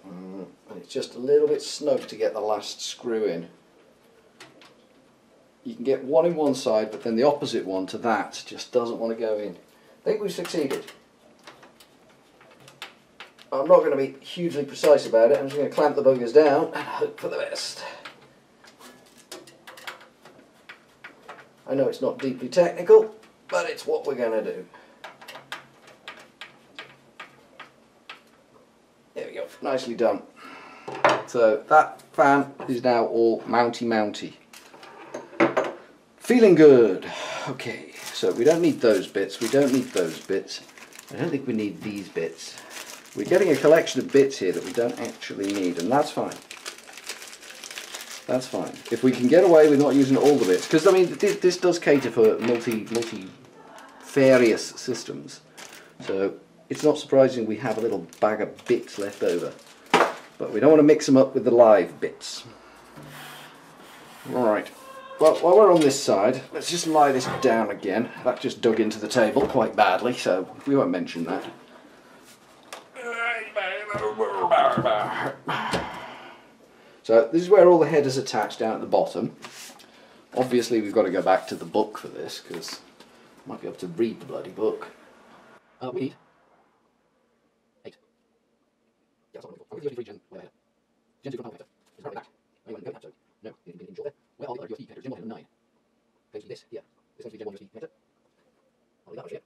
Speaker 1: And it's just a little bit snug to get the last screw in. You can get one in one side, but then the opposite one to that just doesn't want to go in. I think we've succeeded. I'm not going to be hugely precise about it, I'm just going to clamp the buggers down and hope for the best. I know it's not deeply technical, but it's what we're going to do. There we go, nicely done. So that fan is now all mounty. Feeling good. Okay, so we don't need those bits, I don't think we need these bits. We're getting a collection of bits here that we don't actually need, and that's fine. That's fine. If we can get away with not using all the bits, because I mean this does cater for multifarious systems, so it's not surprising we have a little bag of bits left over. But we don't want to mix them up with the live bits. Alright, well while we're on this side, let's just lie this down again. That just dug into the table quite badly, so we won't mention that. So this is where all the headers attach down at the bottom. Obviously we've got to go back to the book for this, because I might be able to read the bloody book. We need 8. Yeah, that's not wonderful. I'm going to use Gen 3 Gen 2 for power connector. It's apparently that. Oh, you want to go so no, you can enjoy there. Where are the other USB connectors? Gen 1 and 9. Going to this here. This is going to be Gen 1 USB connector. I'll leave that much here.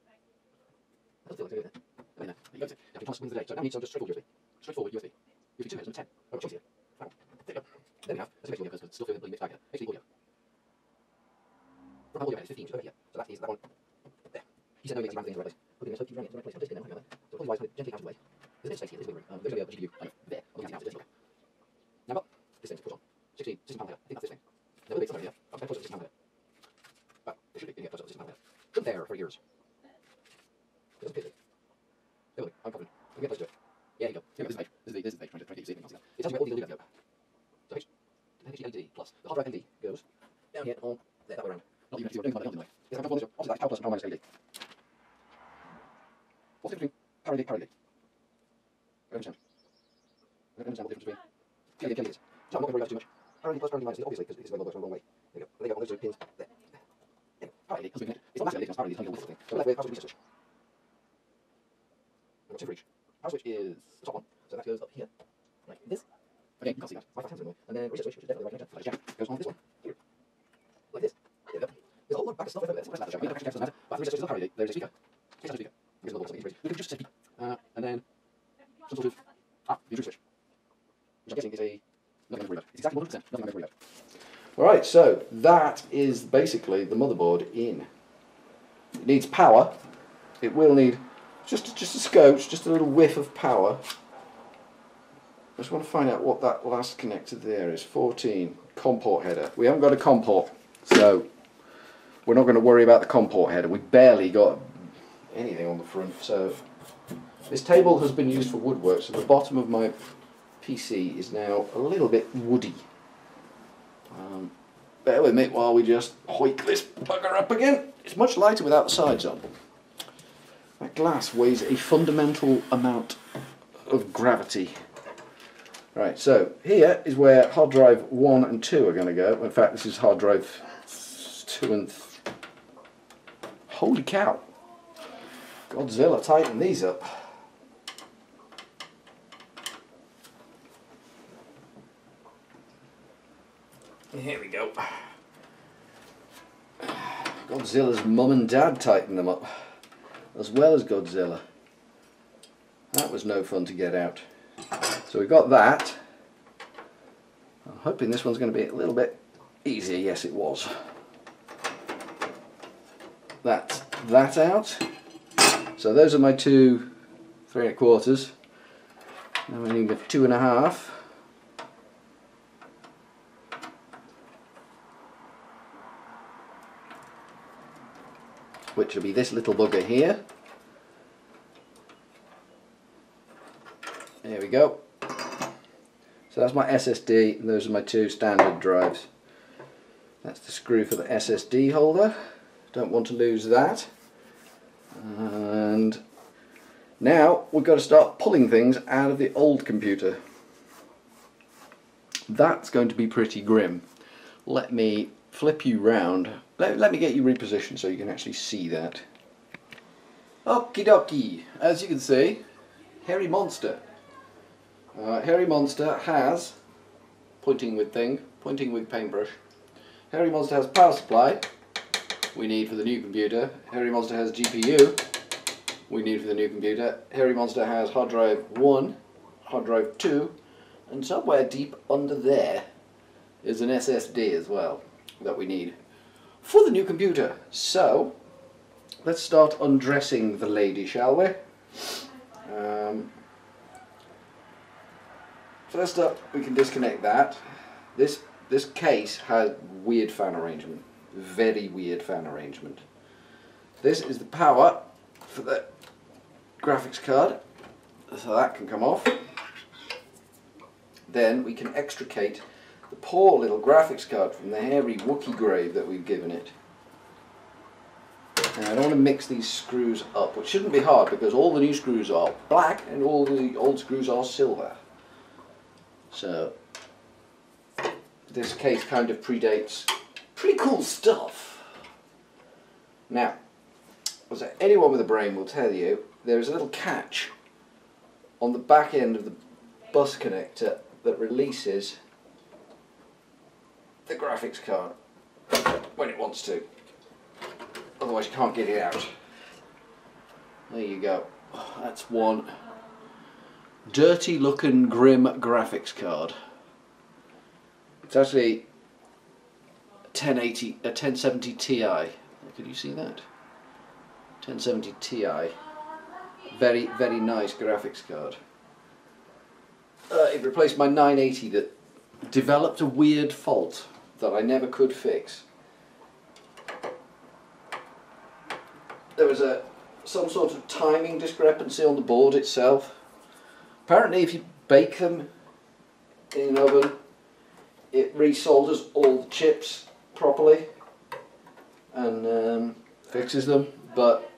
Speaker 1: That'll still like to go there. Oh, there you go. Now you can pass wins the day. So now we need some just straightforward USB. Straightforward USB. USB 2 headers and 10. Oh, choice here. There you go. Then we have a audio because still feeling mixed bag here. HD audio. From audio head is 15, so over here. So that is that one. There. He said no makes things in the right place. Putting this hope keep running it in the right place. I'm just getting them. So all these wires gently out of the way. There's a bit of space here, there's a wiggle room. There's going to be a GPU there. On the antenna, it's now got this thing to put on. 16 £60 header. I think that's this thing. There will be somewhere here. I'll try to put it £60 header. But there should be. You can get close to £60 header. Shouldn't there for years. It doesn't fit. Still, I'm confident. We can get close to it. Yeah, here you go. Here we go. This is the page. Trying to keep saving. It tells you where all these LEDs go. So HDLED plus the hard drive ND goes down here on there, that way around. Not even if you're doing something like this. Obviously that's power plus and power minus LED. What's the difference between power LED and power LED? I don't understand. I don't understand what the difference between LED and LED is. So I'm not going to worry about it too much. Power LED plus power LED minus, obviously, because this is where the works the wrong way. There you go. There you go, all those pins there. There. Power LED has been connected. It's not massive LED, it's power LED, it's a little thing. So left with power switch, reset switch. I've got 2 for each. Power switch is the top one, so that goes up here, like this. Again, you can't see that. My 5 times anymore. And then reset switch, which is definitely the right connector, jack, goes on this one, here. Like this. There we go. There's a whole bag of stuff over there. It's not that jack. We don't actually doesn't matter. But the reset switch is a power LED. There's a speaker. Here's a speaker. Here's another one. We can just say speak. And then some sort of the intruder switch, which I'm guessing is a nothing to worry about. It's exactly 100%. Nothing to worry about. Alright, so that is basically the motherboard in. It needs power. It will need just a scotch, just a little whiff of power. I just want to find out what that last connector there is. 14, COM port header. We haven't got a COM port, so we're not going to worry about the COM port header. We barely got anything on the front. So this table has been used for woodwork, so the bottom of my PC is now a little bit woody. Bear with me while we just hoik this bugger up again. It's much lighter without the sides on. That glass weighs a fundamental amount of gravity. Right, so here is where hard drive 1 and 2 are going to go. In fact, this is hard drive 2 and... Holy cow! Godzilla, tighten these up. Here we go. Godzilla's mum and dad tightened them up, as well as Godzilla. That was no fun to get out. So we've got that. I'm hoping this one's going to be a little bit easier. Yes, it was. That's that out. So those are my two 3 1/4. Now we need a 2 1/2. Which will be this little bugger here. There we go. So that's my SSD, and those are my 2 standard drives. That's the screw for the SSD holder. Don't want to lose that. And now we've got to start pulling things out of the old computer. That's going to be pretty grim. Let me flip you round. Let me get you repositioned so you can actually see that. Okie dokie. As you can see, Hairy Monster. Hairy Monster has, pointing with paintbrush. Hairy Monster has power supply, we need for the new computer. Hairy Monster has GPU, we need for the new computer. Hairy Monster has hard drive 1, hard drive 2, and somewhere deep under there is an SSD as well that we need for the new computer. So let's start undressing the lady, shall we? First up, we can disconnect that. This case has weird fan arrangement, very weird fan arrangement. This is the power for the graphics card, so that can come off. Then we can extricate the poor little graphics card from the hairy Wookiee grave that we've given it. Now I don't want to mix these screws up, which shouldn't be hard because all the new screws are black and all the old screws are silver. So this case kind of predates pretty cool stuff. Now, as anyone with a brain will tell you, there is a little catch on the back end of the bus connector that releases the graphics card when it wants to. Otherwise you can't get it out. There you go. That's one dirty looking grim graphics card. It's actually a 1070 Ti. Can you see that? 1070 Ti. Very, very nice graphics card. It replaced my 980 that developed a weird fault that I never could fix. There was some sort of timing discrepancy on the board itself. Apparently if you bake them in an oven, it resolders all the chips properly and fixes them, but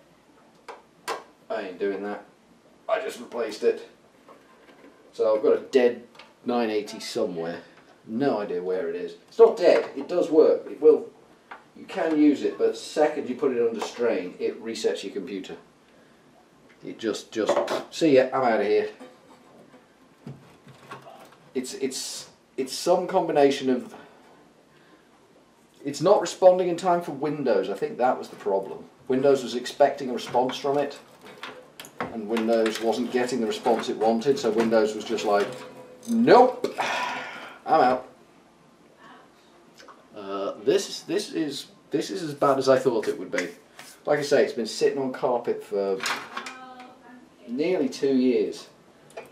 Speaker 1: I ain't doing that. I just replaced it. So I've got a dead 980 somewhere. No idea where it is. It's not dead, it does work. It will. You can use it, but the second you put it under strain, it resets your computer. It just see ya, I'm out of here. It's some combination of, it's not responding in time for Windows. I think that was the problem. Windows was expecting a response from it, and Windows wasn't getting the response it wanted, so Windows was just like, nope, I'm out. This is as bad as I thought it would be. Like I say, it's been sitting on carpet for nearly 2 years.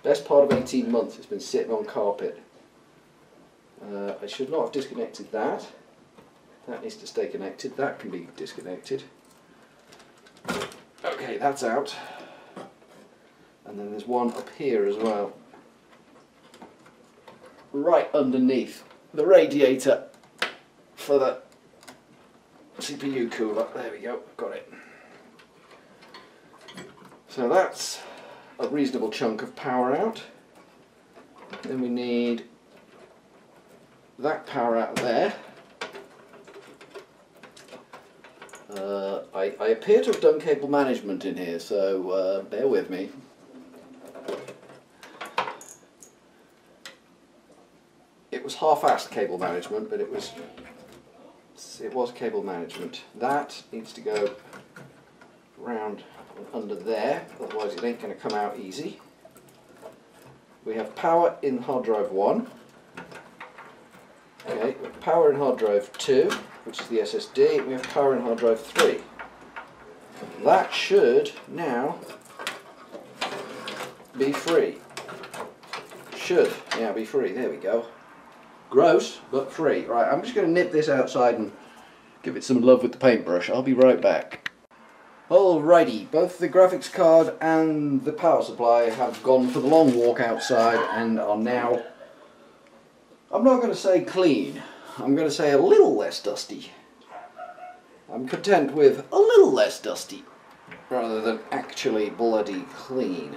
Speaker 1: Best part of 18 months it's been sitting on carpet. I should not have disconnected that. That needs to stay connected. That can be disconnected. Okay, that's out. And then there's one up here as well. Right underneath the radiator for the CPU cooler. There we go, got it. So that's a reasonable chunk of power out. Then we need that power out there. I appear to have done cable management in here, so bear with me. It was half-assed cable management, but it was cable management. That needs to go round and under there, otherwise it ain't going to come out easy. We have power in hard drive 1. Okay, we have power in hard drive 2, which is the SSD. We have power in hard drive 3. That should now be free. Should now be free. There we go. Gross, but free. Right, I'm just going to nip this outside and give it some love with the paintbrush. I'll be right back. Alrighty, both the graphics card and the power supply have gone for the long walk outside and are now, I'm not going to say clean, I'm going to say a little less dusty. I'm content with a little less dusty rather than actually bloody clean.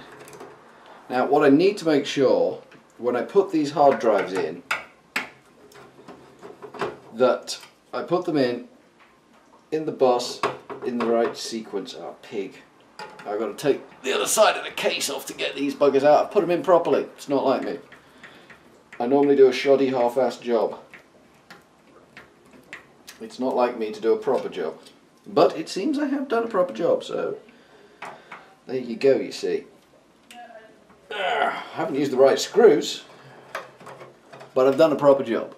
Speaker 1: Now what I need to make sure when I put these hard drives in, that I put them in the bus in the right sequence. Oh, pig. I've got to take the other side of the case off to get these buggers out. I've put them in properly. It's not like me. I normally do a shoddy half-assed job. It's not like me to do a proper job. But it seems I have done a proper job, so there you go, you see. I haven't used the right screws, but I've done a proper job.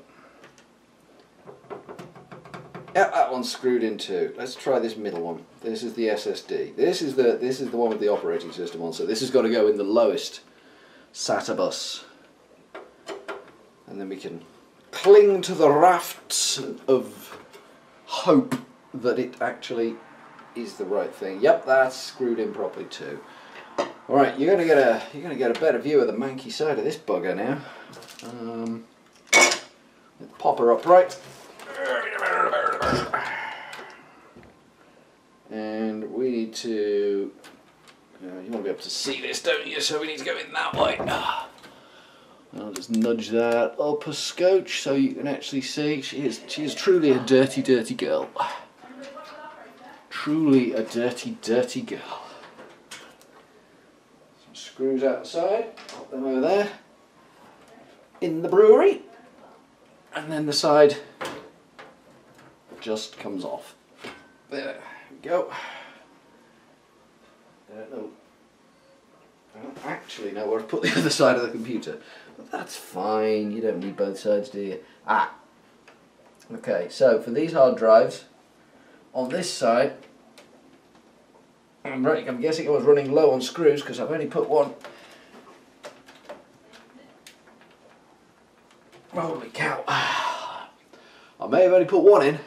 Speaker 1: Yeah, that one's screwed in too. Let's try this middle one. This is the SSD. This is the one with the operating system on, so this has got to go in the lowest SATA bus. And then we can cling to the rafts of hope that it actually is the right thing. Yep, that's screwed in properly too. Alright, you're gonna get a better view of the manky side of this bugger now. Let's pop her upright. And we need to, you want to be able to see this, don't you? So we need to go in that way. I'll just nudge that up a scotch so you can actually see. She is truly a dirty, dirty girl. Truly a dirty, dirty girl. Some screws outside, pop them over there in the brewery, and then the side just comes off. There we go. I don't actually know where to put the other side of the computer, but that's fine. You don't need both sides, do you? Okay, so for these hard drives, on this side, I'm guessing I was running low on screws because I've only put one. Holy cow. I may have only put one in,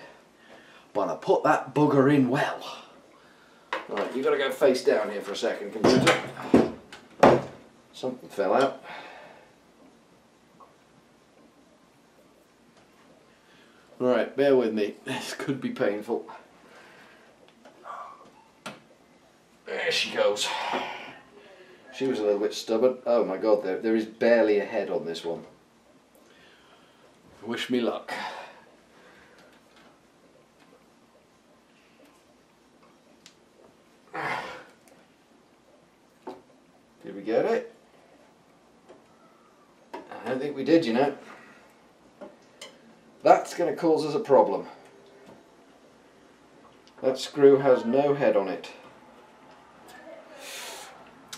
Speaker 1: but I put that bugger in well. Right, you've got to go face down here for a second, computer. Something fell out. Right, bear with me. This could be painful. There she goes. She was a little bit stubborn. Oh my god, there is barely a head on this one. Wish me luck. Did we get it? I don't think we did, you know. That's going to cause us a problem. That screw has no head on it.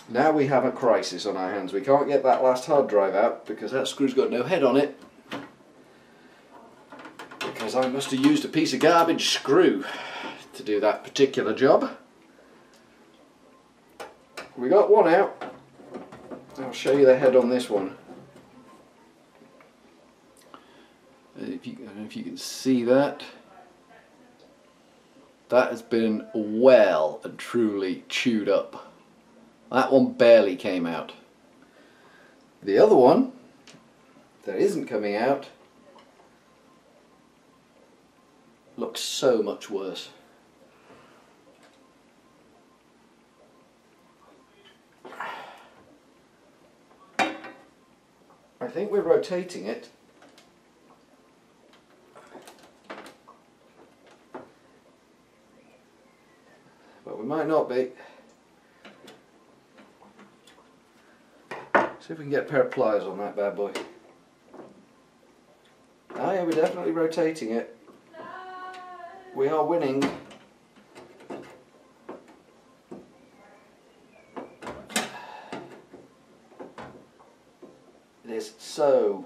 Speaker 1: Now we have a crisis on our hands. We can't get that last hard drive out because that screw's got no head on it. Because I must have used a piece of garbage screw to do that particular job. we got one out. I'll show you the head on this one. I don't know if you can see that. That has been well and truly chewed up. That one barely came out. The other one that isn't coming out looks so much worse. I think we're rotating it. But we might not be. See if we can get a pair of pliers on that bad boy. Oh yeah, we're definitely rotating it. We are winning. It is so...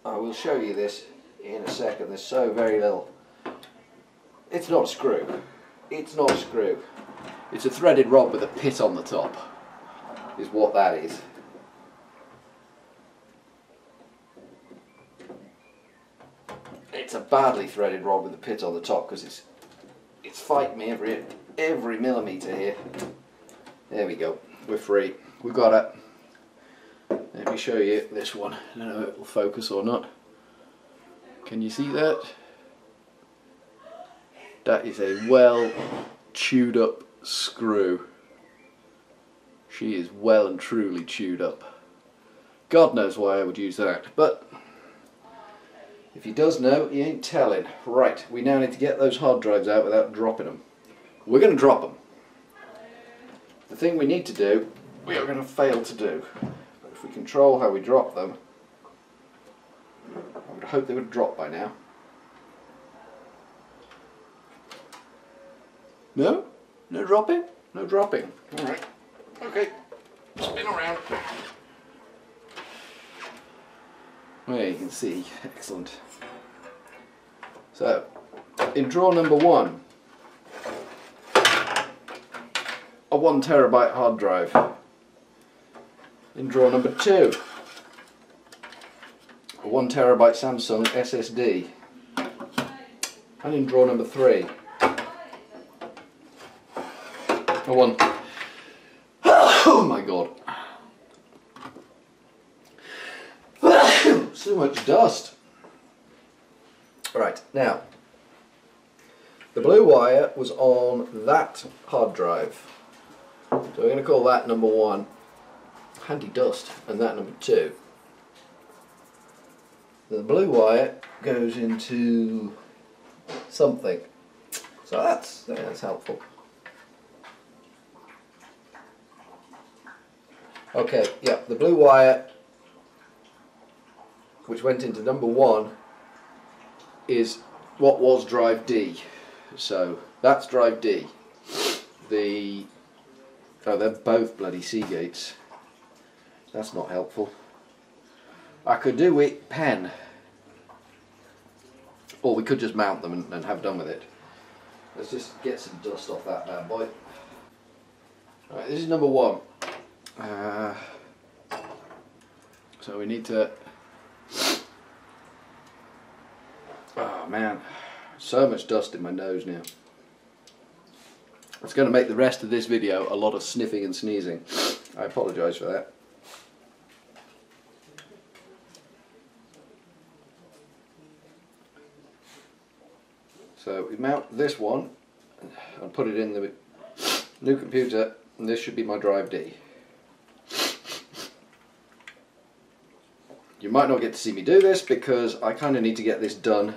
Speaker 1: I will show you this in a second. There's so very little. It's not a screw. It's not a screw. It's a threaded rod with a pit on the top, is what that is. It's a badly threaded rod with a pit on the top because it's fighting me every millimetre here. There we go. We're free. We got it. Let me show you this one. I don't know if it will focus or not. Can you see that? That is a well chewed up screw. She is well and truly chewed up. God knows why I would use that, but if he does know, he ain't telling. Right, we now need to get those hard drives out without dropping them. We're going to drop them. The thing we need to do, we are going to fail to do. But if we control how we drop them, I would hope they would drop by now. No? No dropping? No dropping. Alright. Okay. Spin around. There you can see. Excellent. So, in drawer number 1, a 1 terabyte hard drive. In drawer number 2, a 1 terabyte Samsung SSD. And in drawer number 3, a 1. Oh my god. So much dust. Right, now, the blue wire was on that hard drive. So we're going to call that number 1, handy dust, and that number 2. The blue wire goes into something. So that's helpful. Okay, yeah, the blue wire which went into number 1 is what was drive D. So that's drive D. Oh, they're both bloody Seagates. That's not helpful. I could do with pen, or we could just mount them and have done with it. Let's just get some dust off that bad boy. Alright, this is number 1. So we need to... Oh man, so much dust in my nose now. It's going to make the rest of this video a lot of sniffing and sneezing. I apologise for that. So we mount this one and put it in the new computer, and this should be my drive D. You might not get to see me do this because I kind of need to get this done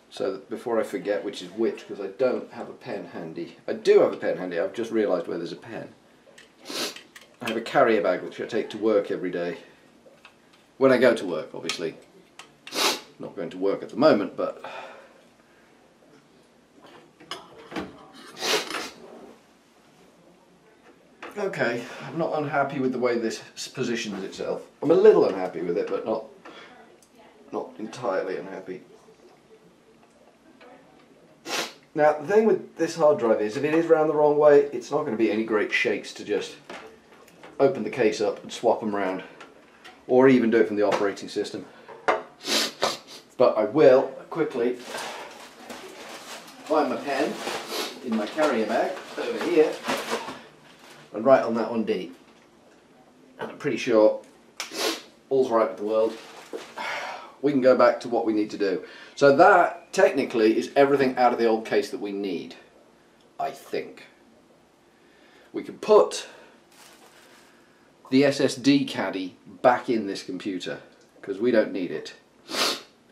Speaker 1: so that before I forget which is which, because I don't have a pen handy. I do have a pen handy, I've just realised where there's a pen. I have a carrier bag which I take to work every day. When I go to work, obviously. Not going to work at the moment, but... Okay, I'm not unhappy with the way this positions itself. I'm a little unhappy with it, but not entirely unhappy. Now the thing with this hard drive is if it is round the wrong way, it's not going to be any great shakes to just open the case up and swap them round, or even do it from the operating system. But I will quickly find my pen in my carrier bag over here and write on that one D. And I'm pretty sure all's right with the world. We can go back to what we need to do. So that technically is everything out of the old case that we need, I think. We can put the SSD caddy back in this computer because we don't need it.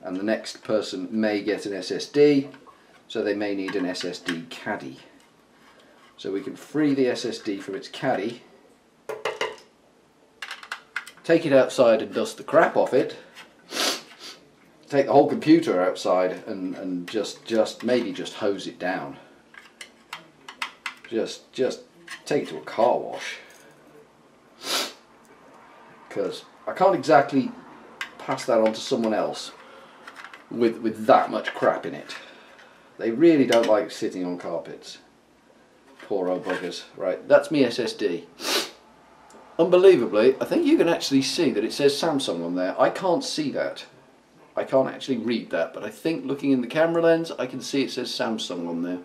Speaker 1: And the next person may get an SSD, so they may need an SSD caddy. So we can free the SSD from its caddy, take it outside and dust the crap off it, take the whole computer outside and just maybe just hose it down. Just take it to a car wash. Because I can't exactly pass that on to someone else with that much crap in it. They really don't like sitting on carpets. Poor old buggers. Right, that's me SSD. Unbelievably, I think you can actually see that it says Samsung on there. I can't see that. I can't actually read that, but I think looking in the camera lens, I can see it says Samsung on there.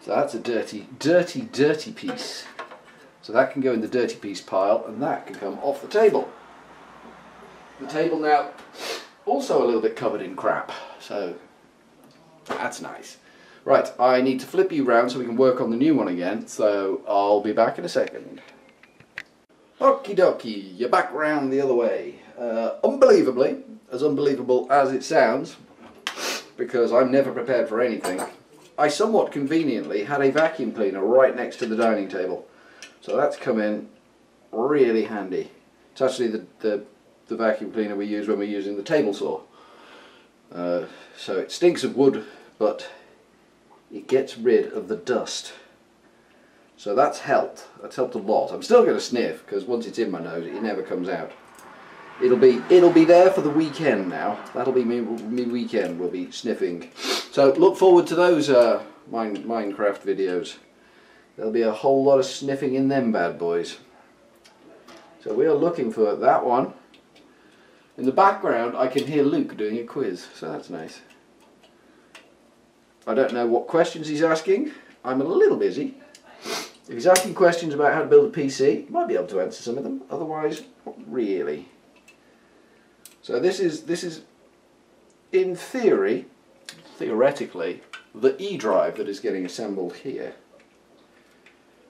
Speaker 1: So that's a dirty, dirty, dirty piece. So that can go in the dirty piece pile, and that can come off the table. The table now also a little bit covered in crap, so that's nice. Right, I need to flip you round so we can work on the new one again, so I'll be back in a second. Okie dokie, you're back round the other way. Unbelievably, as unbelievable as it sounds, because I'm never prepared for anything, I somewhat conveniently had a vacuum cleaner right next to the dining table. So that's come in really handy. It's actually the vacuum cleaner we use when we're using the table saw. So it stinks of wood, but it gets rid of the dust. So that's helped. That's helped a lot. I'm still going to sniff because once it's in my nose, it never comes out. It'll be there for the weekend now. That'll be me weekend. We'll be sniffing. So look forward to those Minecraft videos. There'll be a whole lot of sniffing in them bad boys. So we are looking for that one. In the background, I can hear Luke doing a quiz, so that's nice. I don't know what questions he's asking. I'm a little busy. If he's asking questions about how to build a PC, you might be able to answer some of them. Otherwise, not really. So this is in theory, theoretically, the E drive that is getting assembled here.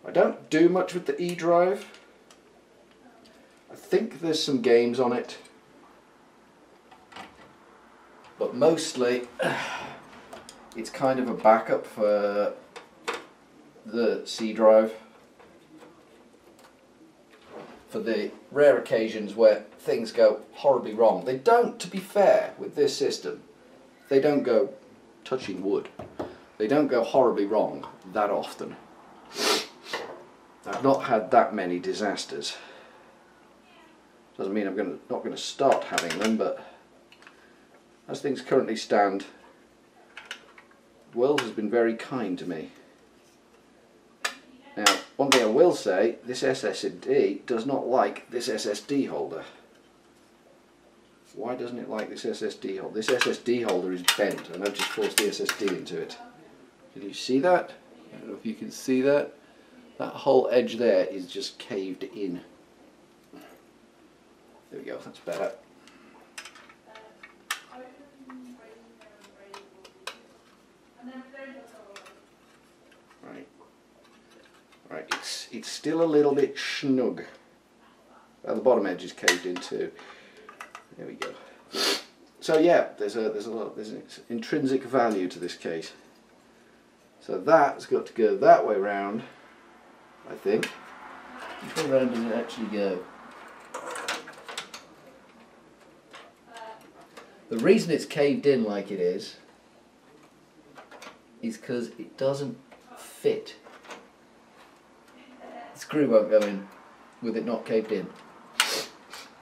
Speaker 1: I don't do much with the E drive. I think there's some games on it, but mostly it's kind of a backup for the C drive, for the rare occasions where things go horribly wrong. They don't, to be fair, with this system, they don't go, touching wood, they don't go horribly wrong that often. I've not had that many disasters. Doesn't mean I'm not going to start having them, but as things currently stand, the world has been very kind to me. Now, one thing I will say, this SSD does not like this SSD holder. Why doesn't it like this SSD holder? This SSD holder is bent, and I've just forced the SSD into it. Can you see that? I don't know if you can see that. That whole edge there is just caved in. There we go, that's better. Right, it's still a little bit snug. The bottom edge is caved in too. There we go. So yeah, there's an intrinsic value to this case. So that's got to go that way round, I think. Which way round does it actually go? The reason it's caved in like it is because it doesn't fit. The screw won't go in with it not caved in.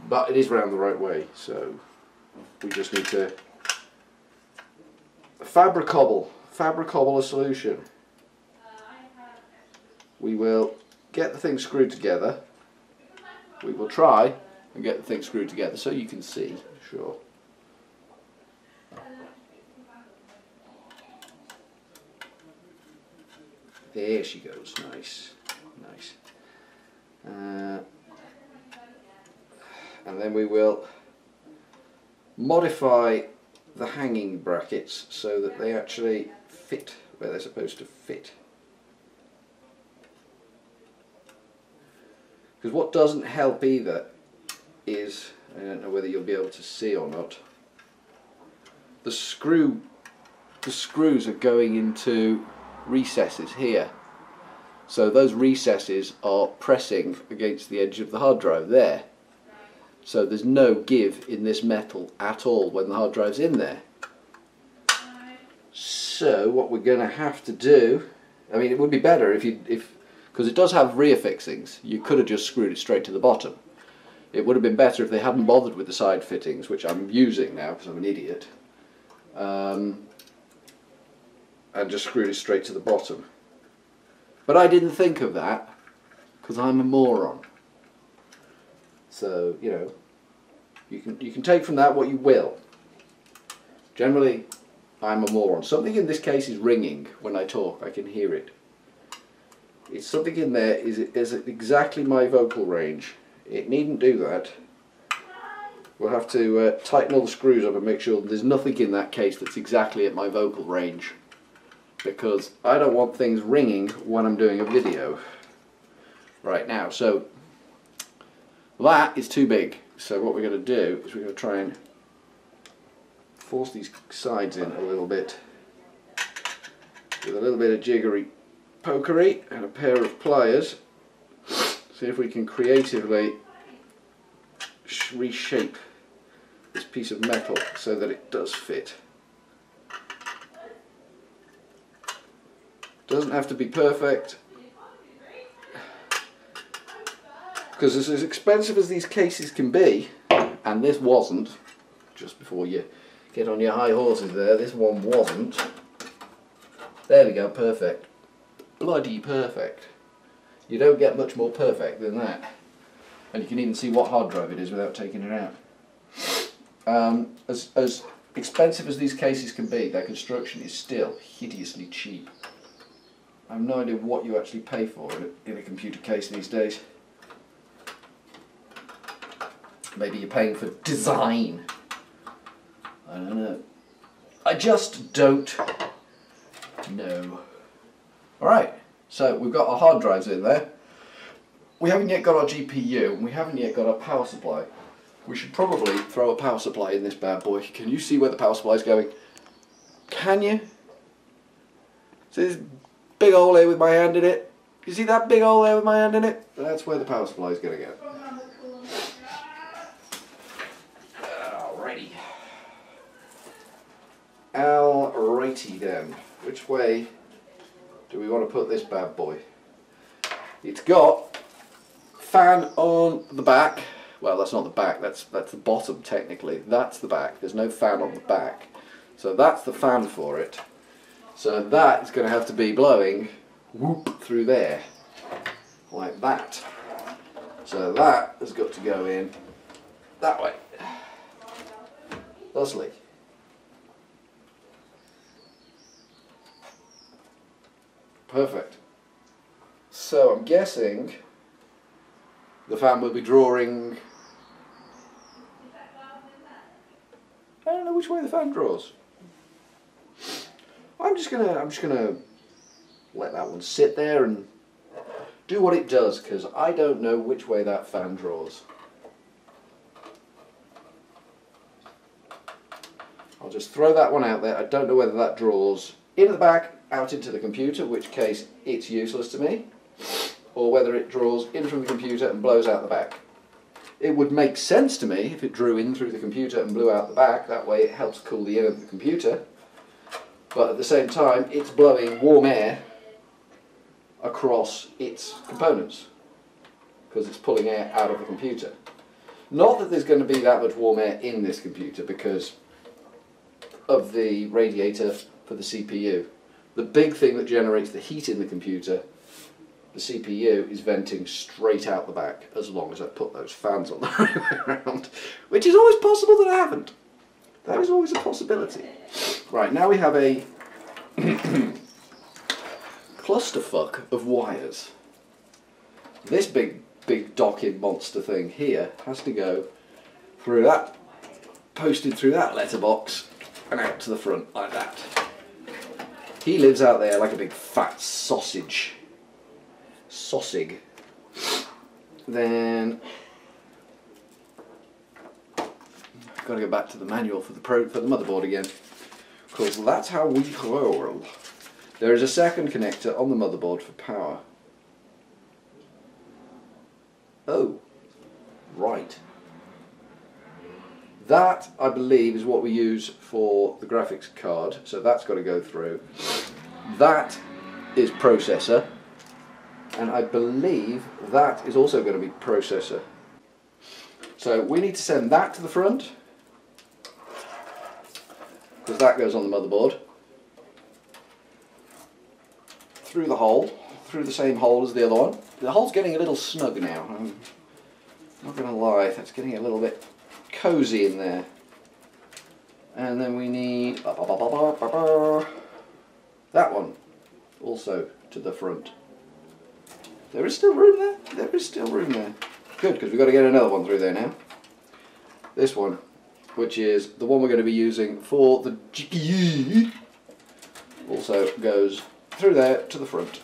Speaker 1: But it is round the right way, so we just need to fabricable a solution. We will get the thing screwed together. We will try and get the thing screwed together so you can see, sure. There she goes, nice, nice. And then we will modify the hanging brackets so that they actually fit where they're supposed to fit. Because what doesn't help either is, I don't know whether you'll be able to see or not, the screws are going into recesses here. So those recesses are pressing against the edge of the hard drive there. So there's no give in this metal at all when the hard drive's in there. So what we're going to have to do, I mean, it would be better because it does have rear fixings. You could have just screwed it straight to the bottom. It would have been better if they hadn't bothered with the side fittings, which I'm using now because I'm an idiot, and just screwed it straight to the bottom. But I didn't think of that because I'm a moron. So, you know, you can take from that what you will. Generally, I'm a moron. Something in this case is ringing when I talk. I can hear it. It's something in there is exactly my vocal range. It needn't do that. We'll have to tighten all the screws up and make sure there's nothing in that case that's exactly at my vocal range, because I don't want things ringing when I'm doing a video right now. So that is too big. So what we're going to do is we're going to try and force these sides in a little bit with a little bit of jiggery pokery and a pair of pliers. See if we can creatively reshape this piece of metal so that it does fit. Doesn't have to be perfect, because as expensive as these cases can be, and this wasn't, just before you get on your high horses there, this one wasn't. There we go, perfect. Bloody perfect. You don't get much more perfect than that. And you can even see what hard drive it is without taking it out. As expensive as these cases can be, their construction is still hideously cheap. I have no idea what you actually pay for in a computer case these days. Maybe you're paying for design. I don't know. I just don't know. Alright, so we've got our hard drives in there. We haven't yet got our GPU, and we haven't yet got our power supply. We should probably throw a power supply in this bad boy. Can you see where the power supply is going? Can you? See this big hole there with my hand in it? You see that big hole there with my hand in it? That's where the power supply is going to go. Alrighty. Alrighty then. Which way do we want to put this bad boy? It's got fan on the back. Well, that's not the back, that's the bottom technically. That's the back. There's no fan on the back. So that's the fan for it. So that is going to have to be blowing whoop through there. Like that. So that has got to go in that way. Thusly. Perfect. So I'm guessing the fan will be drawing. I don't know which way the fan draws. I'm just gonna let that one sit there and do what it does, because I don't know which way that fan draws. I'll just throw that one out there. I don't know whether that draws into the back, out into the computer, in which case it's useless to me, or whether it draws in from the computer and blows out the back. It would make sense to me if it drew in through the computer and blew out the back. That way it helps cool the air of the computer, but at the same time it's blowing warm air across its components because it's pulling air out of the computer. Not that there's going to be that much warm air in this computer because of the radiator for the CPU. The big thing that generates the heat in the computer, the CPU, is venting straight out the back, as long as I put those fans on the right way around, which is always possible that I haven't. That is always a possibility. Right, now we have a clusterfuck of wires. This big docking monster thing here has to go through that, posted through that letterbox and out to the front like that. He lives out there like a big fat sausage. Sausage. Then I've got to go back to the manual for the motherboard again, because that's how we roll. There is a second connector on the motherboard for power. Oh, right. That, I believe, is what we use for the graphics card, so that's got to go through. That is processor, and I believe that is also going to be processor. So we need to send that to the front, because that goes on the motherboard. Through the hole, through the same hole as the other one. The hole's getting a little snug now, I'm not going to lie, that's getting a little bit cozy in there. And then we need that one also to the front. There is still room there? There is still room there. Good, because we've got to get another one through there now. This one, which is the one we're going to be using for the GPU, also goes through there to the front.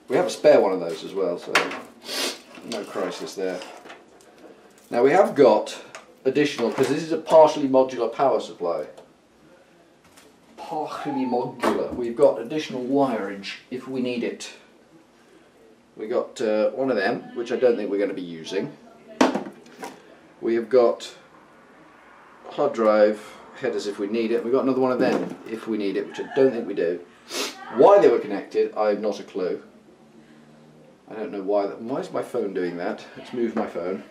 Speaker 1: We have a spare one of those as well, so no crisis there. Now we have got additional, because this is a partially modular power supply. Partially modular. We've got additional wireage if we need it. We got one of them, which I don't think we're going to be using. We have got hard drive headers if we need it. We've got another one of them if we need it, which I don't think we do. Why they were connected, I have not a clue. I don't know why. Why is my phone doing that? Let's move my phone.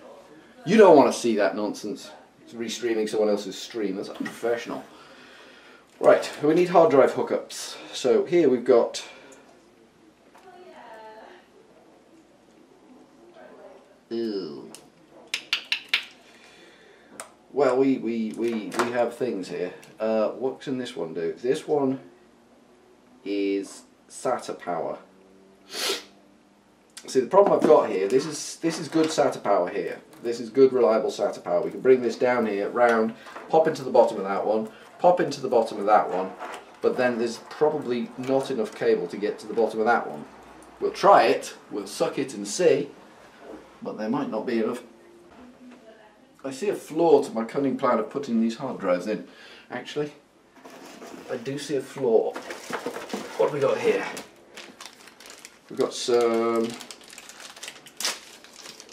Speaker 1: You don't want to see that nonsense. It's restreaming someone else's stream. That's unprofessional. Right, we need hard drive hookups. So here we've got ew. Well, we have things here. What can this one do? This one is SATA power. See, the problem I've got here, this is good SATA power here. This is good reliable SATA power. We can bring this down here, round, pop into the bottom of that one, pop into the bottom of that one, but then there's probably not enough cable to get to the bottom of that one. We'll try it, we'll suck it and see, but there might not be enough. I see a flaw to my cunning plan of putting these hard drives in. Actually, I do see a flaw. What have we got here? We've got some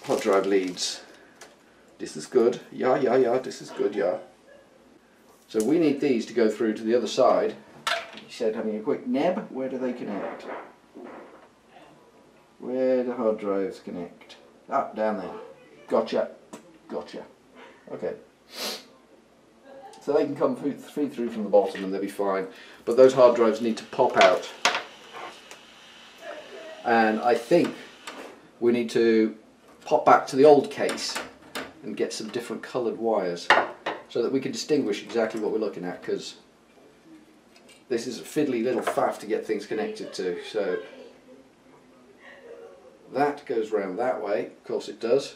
Speaker 1: hard drive leads. This is good. Yeah, this is good, yeah. So we need these to go through to the other side. He said having a quick neb. Where do they connect? Where do hard drives connect? Ah, down there. Gotcha. Gotcha. Okay. So they can come feed through from the bottom and they'll be fine. But those hard drives need to pop out. And I think we need to pop back to the old case and get some different coloured wires so that we can distinguish exactly what we're looking at, because this is a fiddly little faff to get things connected to. So that goes round that way, of course it does.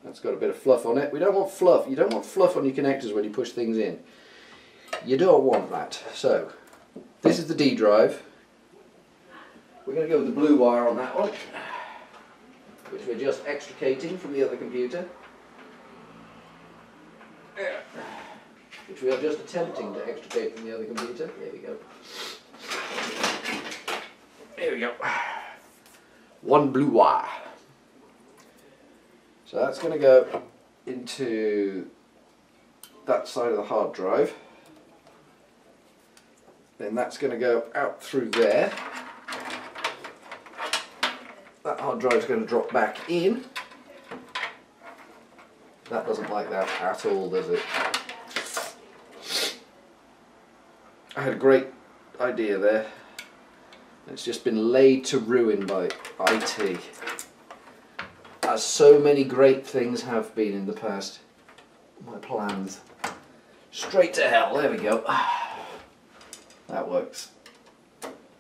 Speaker 1: That's got a bit of fluff on it. We don't want fluff. You don't want fluff on your connectors when you push things in. You don't want that. So this is the D drive. We're going to go with the blue wire on that one, which we're just extricating from the other computer, which we are just attempting to extricate from the other computer. There we go. There we go. One blue wire. So that's going to go into that side of the hard drive. Then that's going to go out through there. That hard drive is going to drop back in. That doesn't like that at all, does it? I had a great idea there. It's just been laid to ruin by IT. As so many great things have been in the past. My plans. Straight to hell, there we go. That works.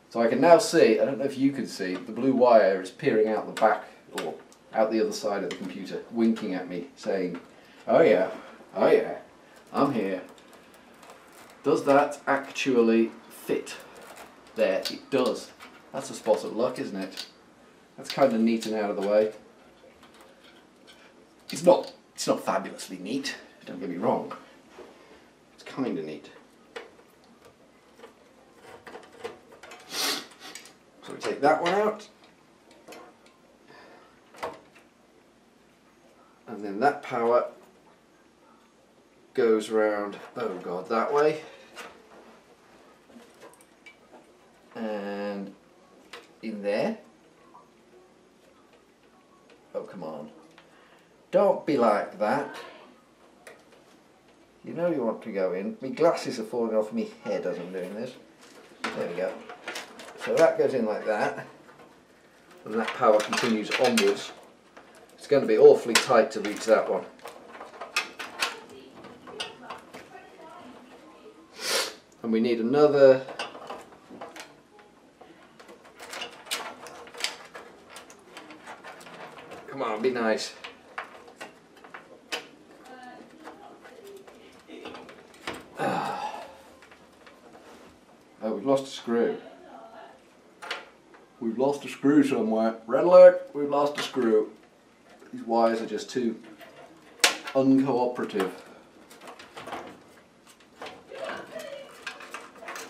Speaker 1: So I can now see, I don't know if you can see, the blue wire is peering out the back, or out the other side of the computer, winking at me, saying, oh yeah, I'm here. Does that actually fit? There, it does. That's a spot of luck, isn't it? That's kind of neat and out of the way. It's not fabulously neat, don't get me wrong. It's kind of neat. So we take that one out. And then that power goes round, oh god, that way. And in there. Oh, come on. Don't be like that. You know you want to go in. My glasses are falling off my head as I'm doing this. There we go. So that goes in like that. And that power continues onwards. It's going to be awfully tight to reach that one. And we need another come on, be nice. Oh, we've lost a screw. We've lost a screw somewhere. Red alert, we've lost a screw. These wires are just too uncooperative.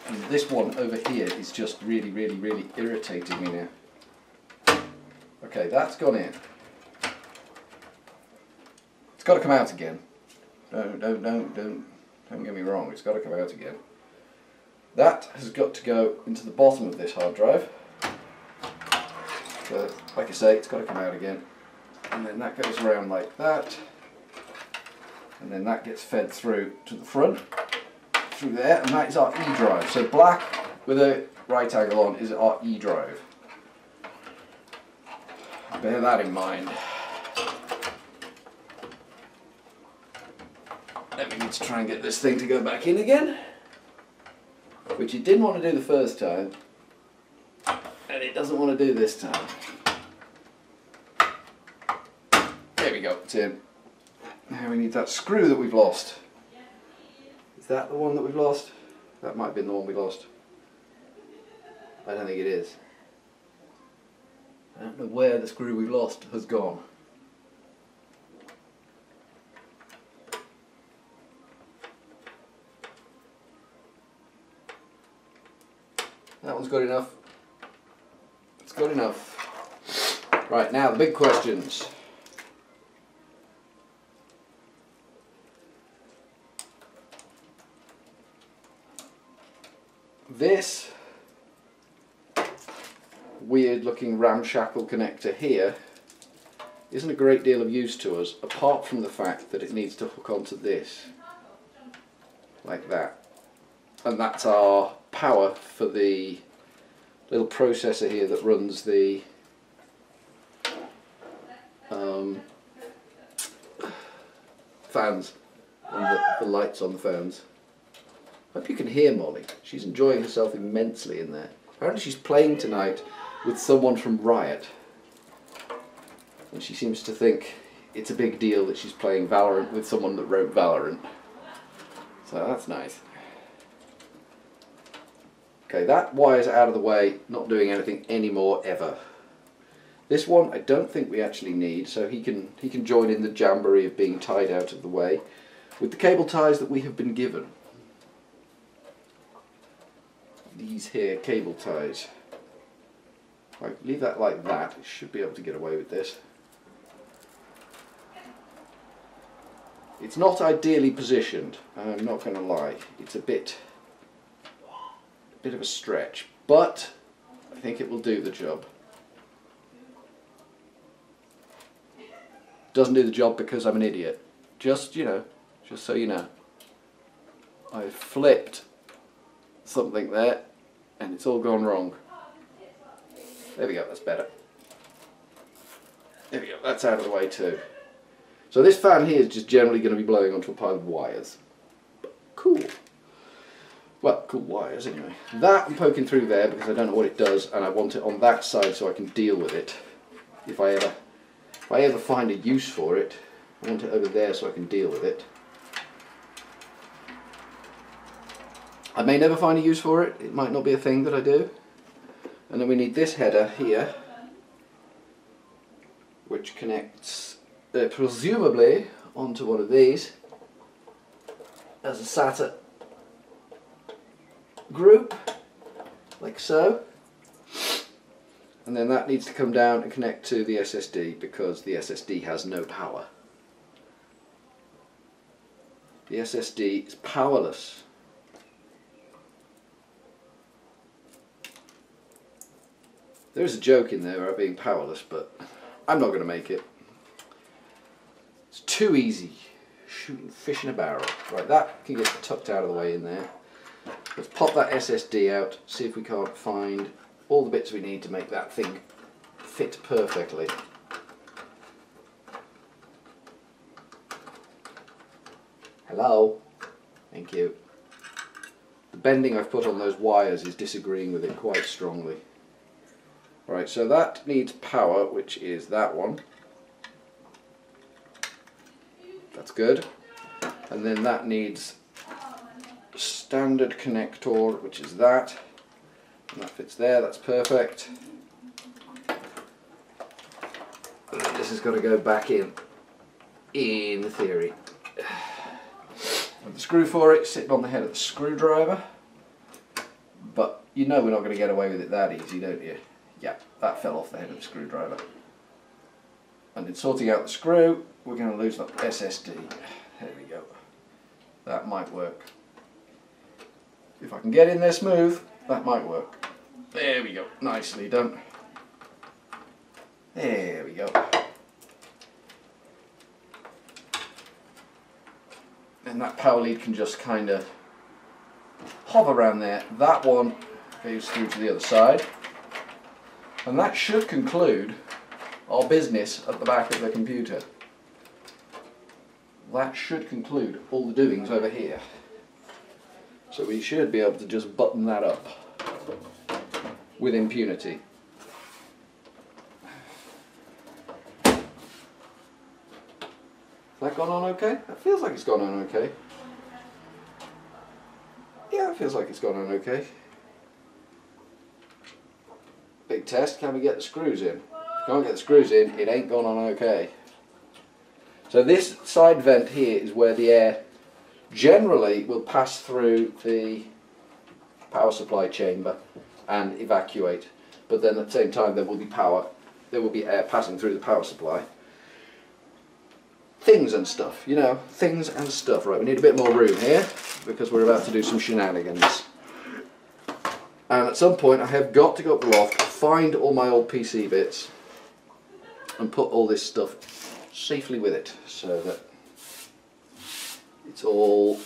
Speaker 1: And this one over here is just really irritating me now. Okay, that's gone in. It's got to come out again. Don't get me wrong, it's got to come out again. That has got to go into the bottom of this hard drive. So, like I say, it's got to come out again. And then that goes around like that. And then that gets fed through to the front, through there, and that is our E drive. So black with a right angle on is our E drive. Bear that in mind. Then we need to try and get this thing to go back in again, which it didn't want to do the first time, and it doesn't want to do this time. There we go, it's in. Now we need that screw that we've lost. Is that the one that we've lost? That might have been the one we lost. I don't think it is. I don't know where the screw we've lost has gone. That one's good enough. It's good enough. Right, now the big questions. This weird looking ramshackle connector here isn't a great deal of use to us, apart from the fact that it needs to hook onto this, like that. And that's our power for the little processor here that runs the fans, and the lights on the fans. I hope you can hear Molly. She's enjoying herself immensely in there. Apparently she's playing tonight with someone from Riot. And she seems to think it's a big deal that she's playing Valorant with someone that wrote Valorant. So that's nice. Okay, that wire's out of the way, not doing anything anymore ever. This one I don't think we actually need, so he can join in the jamboree of being tied out of the way with the cable ties that we have been given. These here cable ties. Right, leave that like that. It should be able to get away with this. It's not ideally positioned, I'm not going to lie. It's a bit of a stretch, but I think it will do the job. Doesn't do the job because I'm an idiot. Just, you know, just so you know. I've flipped something there, and it's all gone wrong. There we go, that's better. There we go, that's out of the way too. So this fan here is just generally going to be blowing onto a pile of wires. But cool. Well, cool wires anyway. That I'm poking through there because I don't know what it does, and I want it on that side so I can deal with it. If I ever find a use for it, I want it over there so I can deal with it. I may never find a use for it. It might not be a thing that I do. And then we need this header here, which connects presumably onto one of these as a SATA group, like so. And then that needs to come down and connect to the SSD because the SSD has no power. The SSD is powerless. There's a joke in there about being powerless, but I'm not going to make it. It's too easy. Shooting fish in a barrel. Right, that can get tucked out of the way in there. Let's pop that SSD out, see if we can't find all the bits we need to make that thing fit perfectly. Hello? Thank you. The bending I've put on those wires is disagreeing with it quite strongly. Right, so that needs power, which is that one. That's good. And then that needs standard connector, which is that. And that fits there, that's perfect. And then this has got to go back in theory. And the screw for it sitting on the head of the screwdriver. But you know we're not going to get away with it that easy, don't you? Yeah, that fell off the head of the screwdriver. And in sorting out the screw, we're going to lose the SSD. There we go. That might work. If I can get in there smooth, that might work. There we go. Nicely done. There we go. And that power lead can just kind of hover around there. That one goes through to the other side. And that should conclude our business at the back of the computer. That should conclude all the doings over here. So we should be able to just button that up with impunity. Has that gone on okay? That feels like it's gone on okay. Yeah, it feels like it's gone on okay. Big test, can we get the screws in? If we can't get the screws in, it ain't gone on okay. So this side vent here is where the air generally will pass through the power supply chamber and evacuate. But then at the same time there will be air passing through the power supply. Things and stuff, you know, things and stuff. Right, we need a bit more room here because we're about to do some shenanigans. And at some point I have got to go up the loft, find all my old PC bits and put all this stuff safely with it so that it's all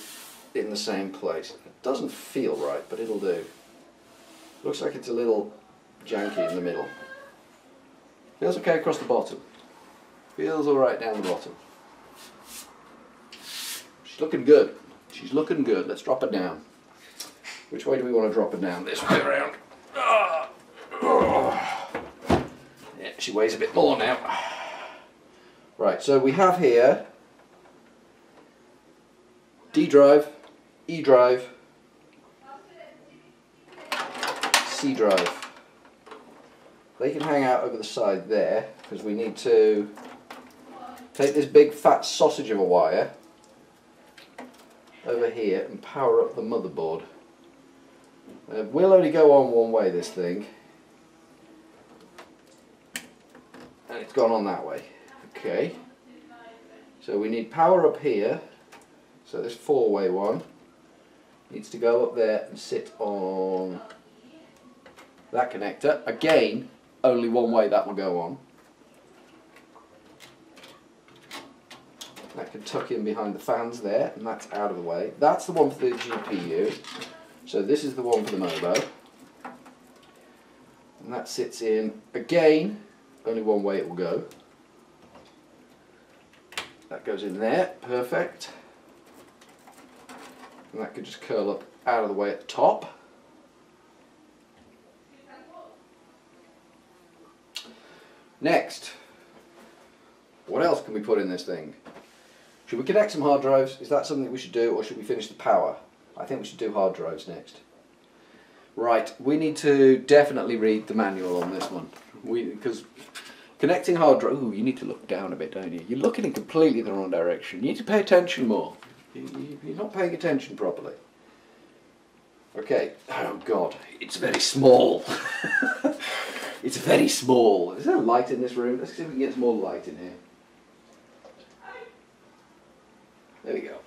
Speaker 1: in the same place. It doesn't feel right, but it'll do. Looks like it's a little janky in the middle. Feels okay across the bottom. Feels alright down the bottom. She's looking good. She's looking good. Let's drop her down. Which way do we want to drop her down? This way around. Yeah, she weighs a bit more now. Right, so we have here D drive, E drive, C drive. They can hang out over the side there because we need to take this big fat sausage of a wire over here and power up the motherboard. We'll only go on one way, this thing, and it's gone on that way. Okay, so we need power up here, so this 4-way one needs to go up there and sit on that connector. Again, only one way that will go on. That can tuck in behind the fans there, and that's out of the way. That's the one for the GPU. So this is the one for the Mobo. And that sits in, again, only one way it will go. That goes in there, perfect. And that could just curl up out of the way at the top. Next, what else can we put in this thing? Should we connect some hard drives? Is that something that we should do, or should we finish the power? I think we should do hard drives next. Right, we need to definitely read the manual on this one. Because connecting hard drive, ooh, you need to look down a bit, don't you? You're looking in completely the wrong direction. You need to pay attention more. You're not paying attention properly. Okay, oh God, it's very small. It's very small. Is there a light in this room? Let's see if we can get some more light in here. There we go.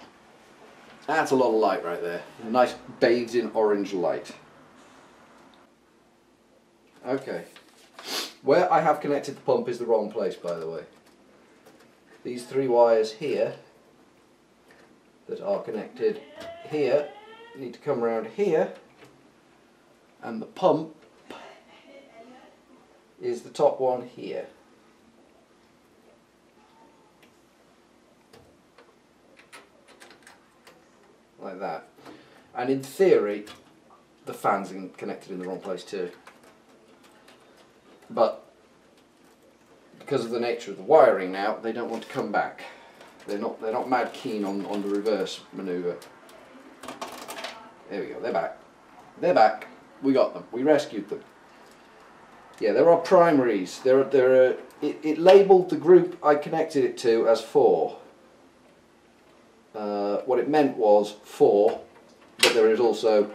Speaker 1: That's a lot of light right there. A nice bathed in orange light. Okay. Where I have connected the pump is the wrong place, by the way. These three wires here that are connected here need to come around here, and the pump is the top one here. Like that. And in theory, the fan's connected in the wrong place too. But because of the nature of the wiring now, they don't want to come back. They're not mad keen on the reverse manoeuvre. There we go, they're back. They're back. We got them. We rescued them. Yeah, there are primaries. It labelled the group I connected it to as 4. What it meant was 4, but there is also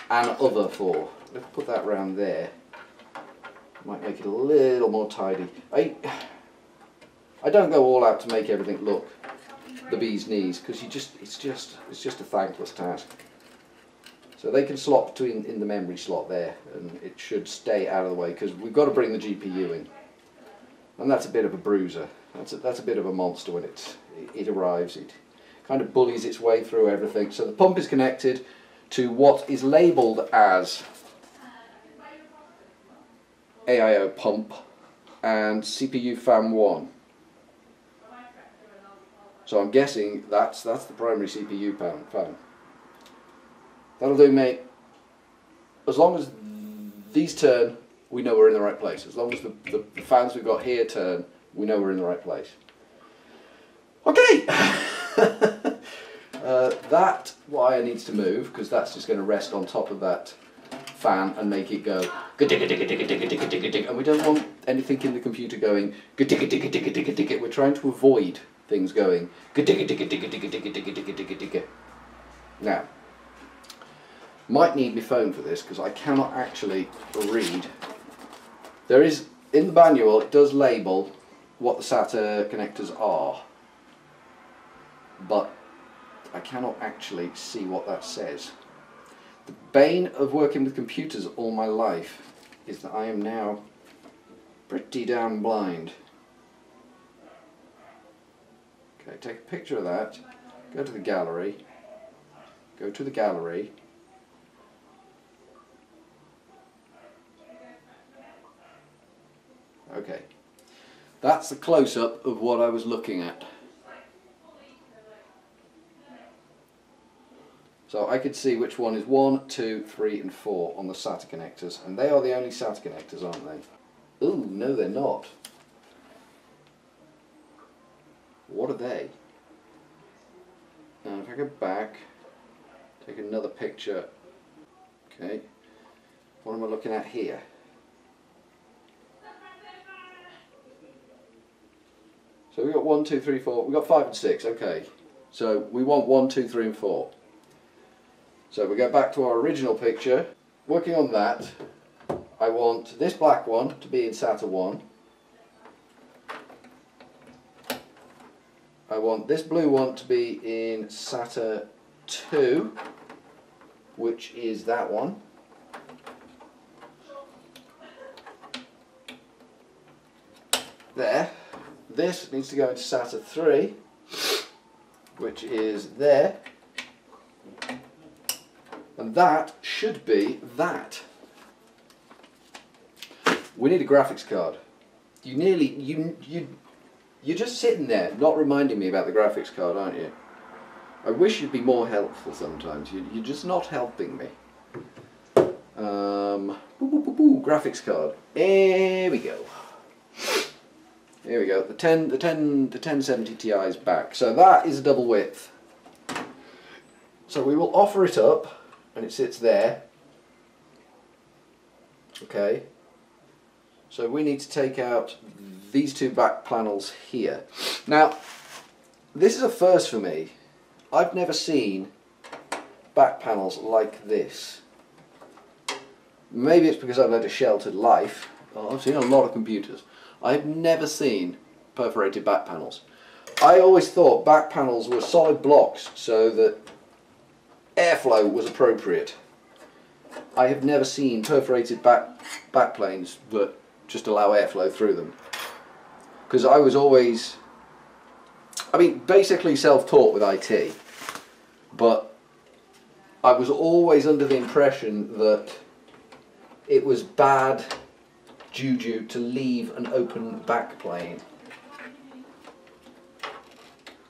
Speaker 1: an other 4. Let's put that round there. Might make it a little more tidy. I don't go all out to make everything look the bee's knees, because it's just a thankless task. So they can slot between in the memory slot there, and it should stay out of the way, because we've got to bring the GPU in, and that's a bit of a bruiser. That's a bit of a monster when it arrives. It kind of bullies its way through everything. So the pump is connected to what is labelled as AIO pump and CPU fan 1. So I'm guessing that's the primary CPU fan. That'll do, mate. As long as these turn, we know we're in the right place. As long as the fans we've got here turn, we know we're in the right place. Okay! That wire needs to move, because that's just going to rest on top of that fan and make it go and we don't want anything in the computer going. We're trying to avoid things going. Now, might need my phone for this, because I cannot actually read. There is, in the manual, it does label what the SATA connectors are, but I cannot actually see what that says. The bane of working with computers all my life is that I am now pretty damn blind. Okay, take a picture of that, go to the gallery, Okay, that's the close-up of what I was looking at. So I could see which one is 1, 2, 3 and 4 on the SATA connectors, and they are the only SATA connectors, aren't they? Ooh, no they're not. What are they? Now if I go back, take another picture. Okay, what am I looking at here? So we've got 1, 2, 3, 4, we've got 5 and 6, okay. So we want 1, 2, 3 and 4. So we go back to our original picture. Working on that, I want this black one to be in SATA 1. I want this blue one to be in SATA 2, which is that one. There. This needs to go into SATA 3, which is there. And that should be that. We need a graphics card. You're just sitting there not reminding me about the graphics card, aren't you? I wish you'd be more helpful sometimes. You're just not helping me. Graphics card. Here we go. Here we go. The 1070 Ti is back. So that is a double width. So we will offer it up, and it sits there. Okay. So we need to take out these two back panels here. Now, this is a first for me. I've never seen back panels like this. Maybe it's because I've led a sheltered life. I've seen a lot of computers. I've never seen perforated back panels. I always thought back panels were solid blocks so that airflow was appropriate. I have never seen perforated back planes that just allow airflow through them. Because I was always, I mean, basically self-taught with IT, but I was always under the impression that it was bad juju to leave an open back plane.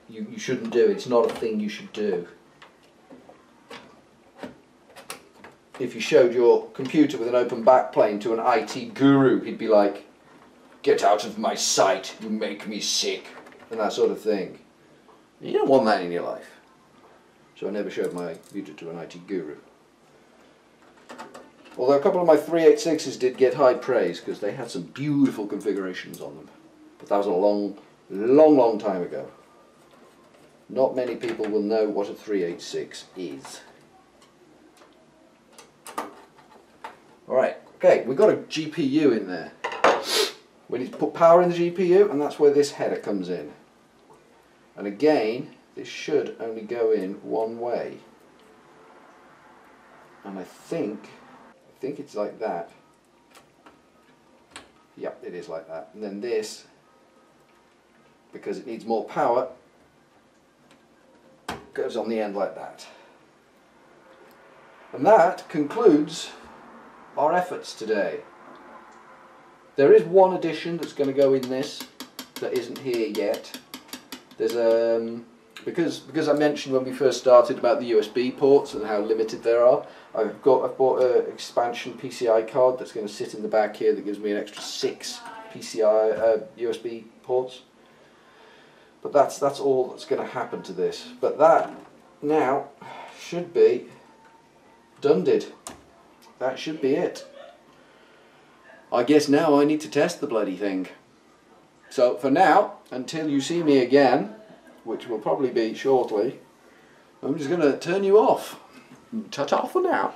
Speaker 1: You shouldn't do it. It's not a thing you should do. If you showed your computer with an open back plane to an IT guru, he'd be like, "Get out of my sight, you make me sick," and that sort of thing. You don't want that in your life. So I never showed my computer to an IT guru. Although a couple of my 386s did get high praise because they had some beautiful configurations on them. But that was a long time ago. Not many people will know what a 386 is. Alright, okay, we've got a GPU in there. We need to put power in the GPU, and that's where this header comes in. And again, this should only go in one way. And I think it's like that. Yep, it is like that. And then this, because it needs more power, goes on the end like that. And that concludes our efforts today. There is one addition that's going to go in this that isn't here yet. There's because I mentioned when we first started about the USB ports and how limited there are. I've bought an expansion PCI card that's going to sit in the back here that gives me an extra 6 PCI USB ports. But that's all that's going to happen to this. But that now should be done. That should be it. I guess now I need to test the bloody thing. So for now, until you see me again, which will probably be shortly, I'm just going to turn you off. Ta-ta for now.